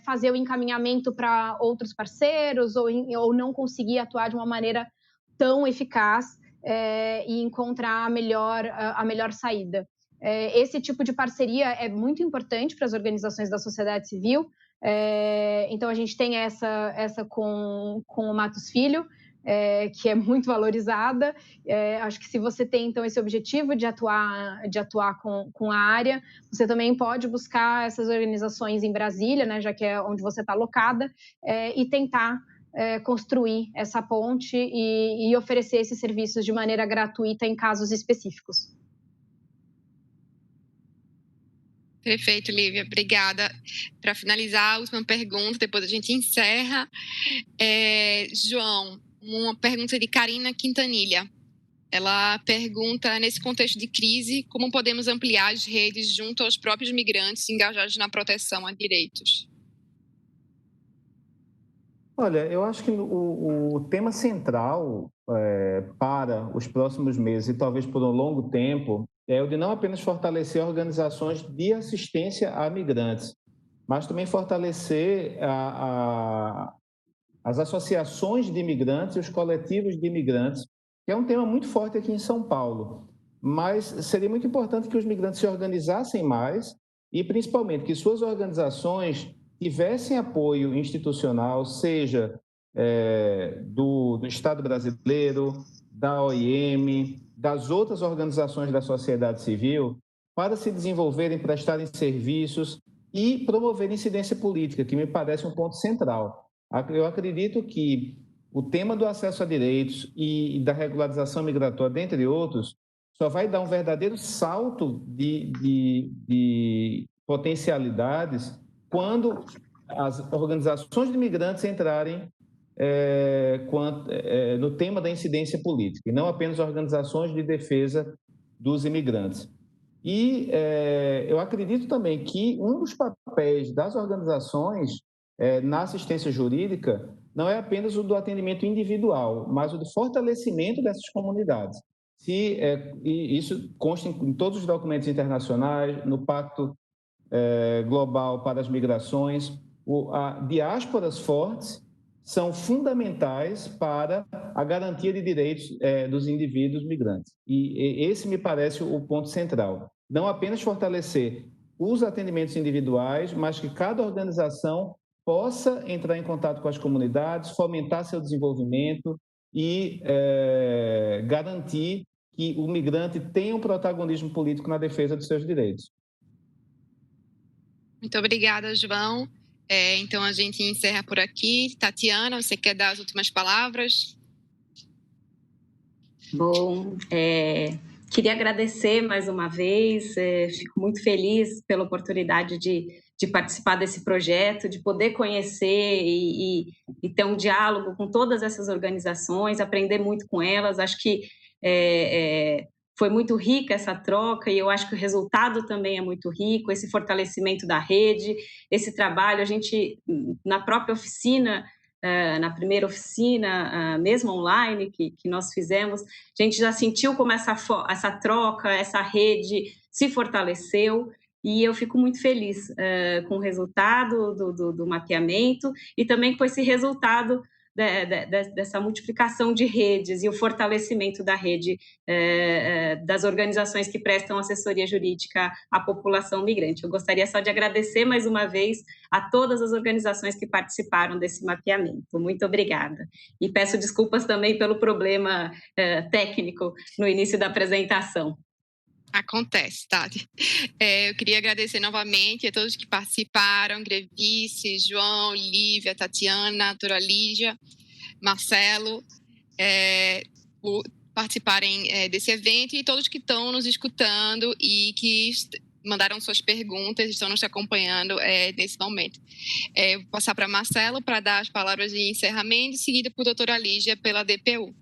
G: fazer o encaminhamento para outros parceiros ou não conseguir atuar de uma maneira tão eficaz e encontrar a melhor saída. esse tipo de parceria é muito importante para as organizações da sociedade civil. Então, a gente tem essa com o Matos Filho, que é muito valorizada. Acho que se você tem, então, esse objetivo de atuar com a área, você também pode buscar essas organizações em Brasília, né, já que é onde você está alocada, e tentar construir essa ponte e oferecer esses serviços de maneira gratuita em casos específicos.
A: Perfeito, Lívia, obrigada. Para finalizar, a última pergunta, depois a gente encerra. João, uma pergunta de Karina Quintanilha. Ela pergunta, nesse contexto de crise, como podemos ampliar as redes junto aos próprios migrantes engajados na proteção a direitos?
E: Olha, eu acho que o tema central para os próximos meses e talvez por um longo tempo é o de não apenas fortalecer organizações de assistência a migrantes, mas também fortalecer as associações de imigrantes e os coletivos de imigrantes, que é um tema muito forte aqui em São Paulo. Mas seria muito importante que os migrantes se organizassem mais e, principalmente, que suas organizações tivessem apoio institucional, seja do Estado brasileiro, da OIM, das outras organizações da sociedade civil, para se desenvolverem, prestarem serviços e promover incidência política, que me parece um ponto central. Eu acredito que o tema do acesso a direitos e da regularização migratória, dentre outros, só vai dar um verdadeiro salto de potencialidades quando as organizações de imigrantes entrarem no tema da incidência política, e não apenas organizações de defesa dos imigrantes. E eu acredito também que um dos papéis das organizações na assistência jurídica não é apenas o do atendimento individual, mas o do fortalecimento dessas comunidades. E isso consta em todos os documentos internacionais, no Pacto Global para as Migrações. Diásporas fortes são fundamentais para a garantia de direitos dos indivíduos migrantes. E esse me parece o ponto central. Não apenas fortalecer os atendimentos individuais, mas que cada organização possa entrar em contato com as comunidades, fomentar seu desenvolvimento e garantir que o migrante tenha um protagonismo político na defesa dos seus direitos.
A: Muito obrigada, João. Então, a gente encerra por aqui. Tatiana, você quer dar as últimas palavras?
D: Bom, queria agradecer mais uma vez, fico muito feliz pela oportunidade de participar desse projeto, de poder conhecer e ter um diálogo com todas essas organizações, aprender muito com elas. Acho que foi muito rica essa troca e eu acho que o resultado também é muito rico, esse fortalecimento da rede, esse trabalho. A gente, na própria oficina, na primeira oficina, mesmo online, que nós fizemos, a gente já sentiu como essa troca, essa rede se fortaleceu, e eu fico muito feliz com o resultado do mapeamento e também com esse resultado dessa multiplicação de redes e o fortalecimento da rede das organizações que prestam assessoria jurídica à população migrante. Eu gostaria só de agradecer mais uma vez a todas as organizações que participaram desse mapeamento. Muito obrigada. E peço desculpas também pelo problema técnico no início da apresentação.
A: Acontece, Tati. Eu queria agradecer novamente a todos que participaram, Grevice, João, Lívia, Tatiana, doutora Lígia, Marcelo, por participarem desse evento, e todos que estão nos escutando e que mandaram suas perguntas, estão nos acompanhando nesse momento. Eu vou passar para Marcelo para dar as palavras de encerramento, seguida por doutora Lígia pela DPU.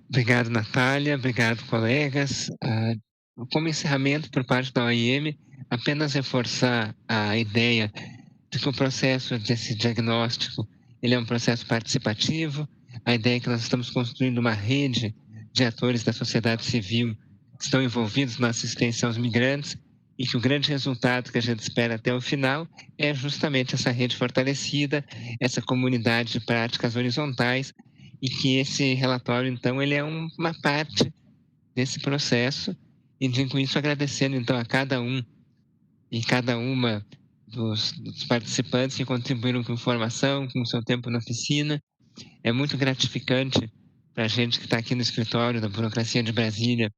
B: Obrigado, Natália. Obrigado, colegas. Como encerramento por parte da OIM, apenas reforçar a ideia de que o processo desse diagnóstico ele é um processo participativo. A ideia é que nós estamos construindo uma rede de atores da sociedade civil que estão envolvidos na assistência aos migrantes e que o grande resultado que a gente espera até o final é justamente essa rede fortalecida, essa comunidade de práticas horizontais, e que esse relatório, então, ele é uma parte desse processo e, com isso, agradecendo, então, a cada um e cada uma dos participantes que contribuíram com informação, com o seu tempo na oficina. É muito gratificante para a gente que está aqui no escritório da Burocracia de Brasília,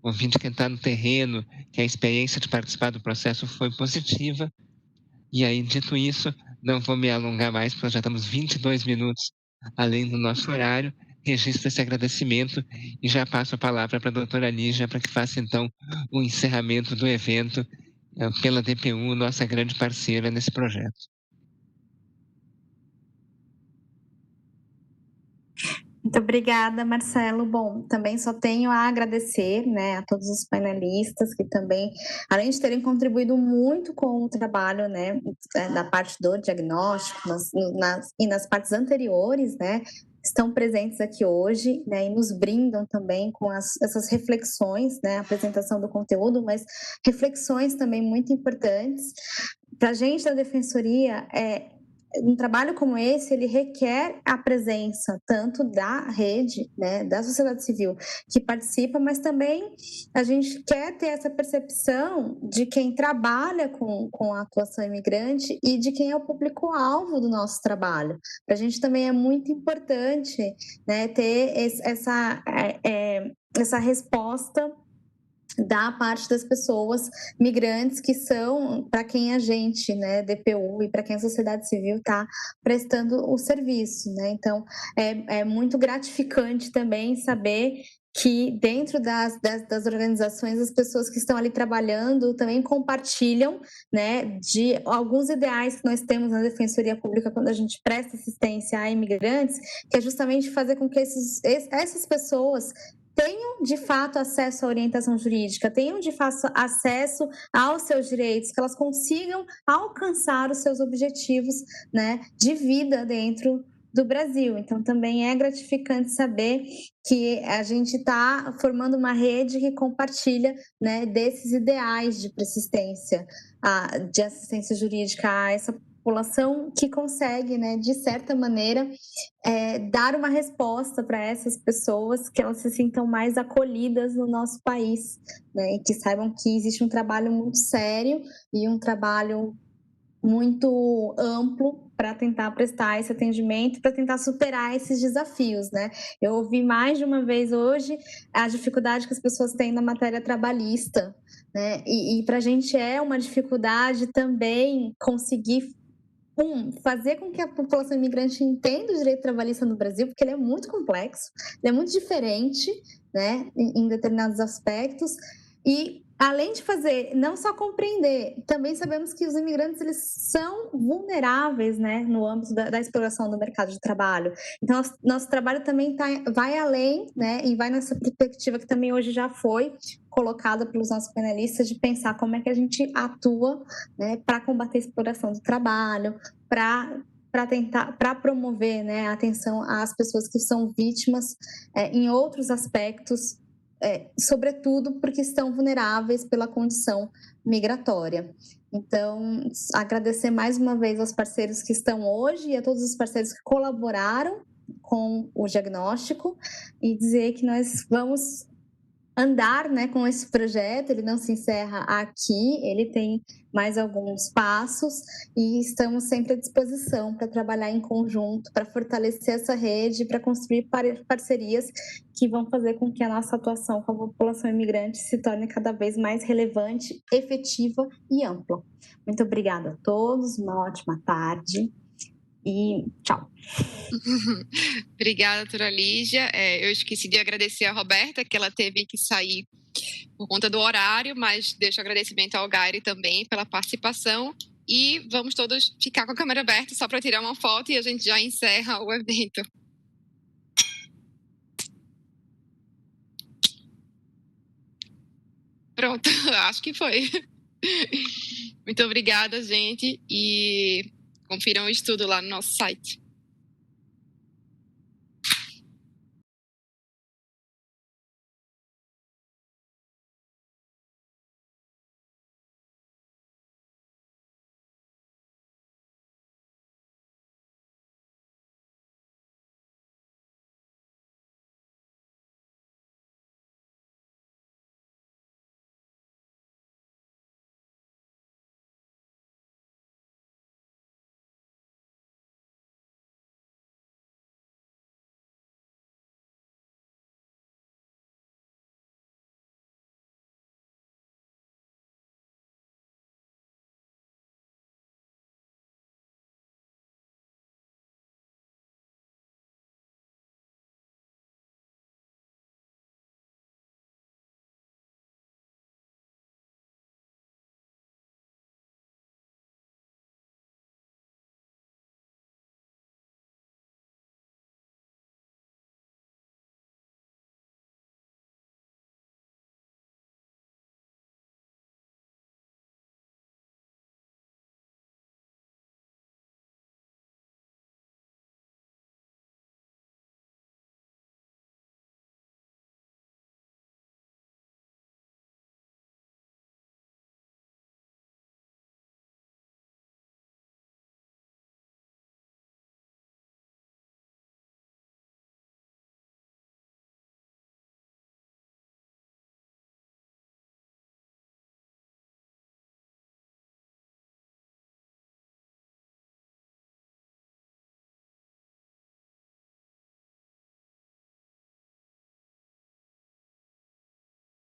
B: ouvinte que está no terreno, que a experiência de participar do processo foi positiva. E aí, dito isso, não vou me alongar mais, porque já estamos 22 minutos além do nosso horário. Registro esse agradecimento e já passo a palavra para a doutora Lígia para que faça, então, o encerramento do evento pela DPU, nossa grande parceira nesse projeto.
C: Muito obrigada, Marcelo. Bom, também só tenho a agradecer, né, a todos os painelistas que também, além de terem contribuído muito com o trabalho, né, da parte do diagnóstico e nas partes anteriores, né, estão presentes aqui hoje, né, e nos brindam também com essas reflexões, né, a apresentação do conteúdo, mas reflexões também muito importantes. Para a gente da Defensoria, um trabalho como esse, ele requer a presença tanto da rede, né, da sociedade civil que participa, mas também a gente quer ter essa percepção de quem trabalha com a atuação imigrante e de quem é o público-alvo do nosso trabalho. Para a gente também é muito importante, né, ter essa resposta da parte das pessoas migrantes que são para quem a gente, né, DPU, e para quem a sociedade civil está prestando o serviço, né? Então, é muito gratificante também saber que dentro das organizações, as pessoas que estão ali trabalhando também compartilham, né, de alguns ideais que nós temos na Defensoria Pública quando a gente presta assistência a imigrantes, que é justamente fazer com que essas pessoas tenham de fato acesso à orientação jurídica, tenham de fato acesso aos seus direitos, que elas consigam alcançar os seus objetivos, né, de vida dentro do Brasil. Então, também é gratificante saber que a gente está formando uma rede que compartilha, né, desses ideais de persistência, de assistência jurídica a essa população que consegue, né, de certa maneira, dar uma resposta para essas pessoas, que elas se sintam mais acolhidas no nosso país, né, e que saibam que existe um trabalho muito sério e um trabalho muito amplo para tentar prestar esse atendimento, para tentar superar esses desafios, né? Eu ouvi mais de uma vez hoje a dificuldade que as pessoas têm na matéria trabalhista, né? E para a gente é uma dificuldade também conseguir fazer com que a população imigrante entenda o direito trabalhista no Brasil, porque ele é muito complexo, ele é muito diferente, né, em determinados aspectos, e além de fazer, não só compreender, também sabemos que os imigrantes, eles são vulneráveis, né, no âmbito da exploração do mercado de trabalho. Então, nosso trabalho também vai além, né, e vai nessa perspectiva que também hoje já foi colocada pelos nossos panelistas, de pensar como é que a gente atua, né, para combater a exploração do trabalho, para promover, né, a atenção às pessoas que são vítimas em outros aspectos, sobretudo porque estão vulneráveis pela condição migratória. Então, agradecer mais uma vez aos parceiros que estão hoje e a todos os parceiros que colaboraram com o diagnóstico e dizer que nós vamos andar, né, com esse projeto. Ele não se encerra aqui, ele tem mais alguns passos e estamos sempre à disposição para trabalhar em conjunto, para fortalecer essa rede, para construir parcerias que vão fazer com que a nossa atuação com a população imigrante se torne cada vez mais relevante, efetiva e ampla. Muito obrigada a todos, uma ótima tarde e tchau.
A: Obrigada, doutora Lígia. Eu esqueci de agradecer a Roberta, que ela teve que sair por conta do horário, mas deixo agradecimento ao Gairi também pela participação. E vamos todos ficar com a câmera aberta só para tirar uma foto e a gente já encerra o evento. Pronto, acho que foi. Muito obrigada, gente, e confiram o estudo lá no nosso site.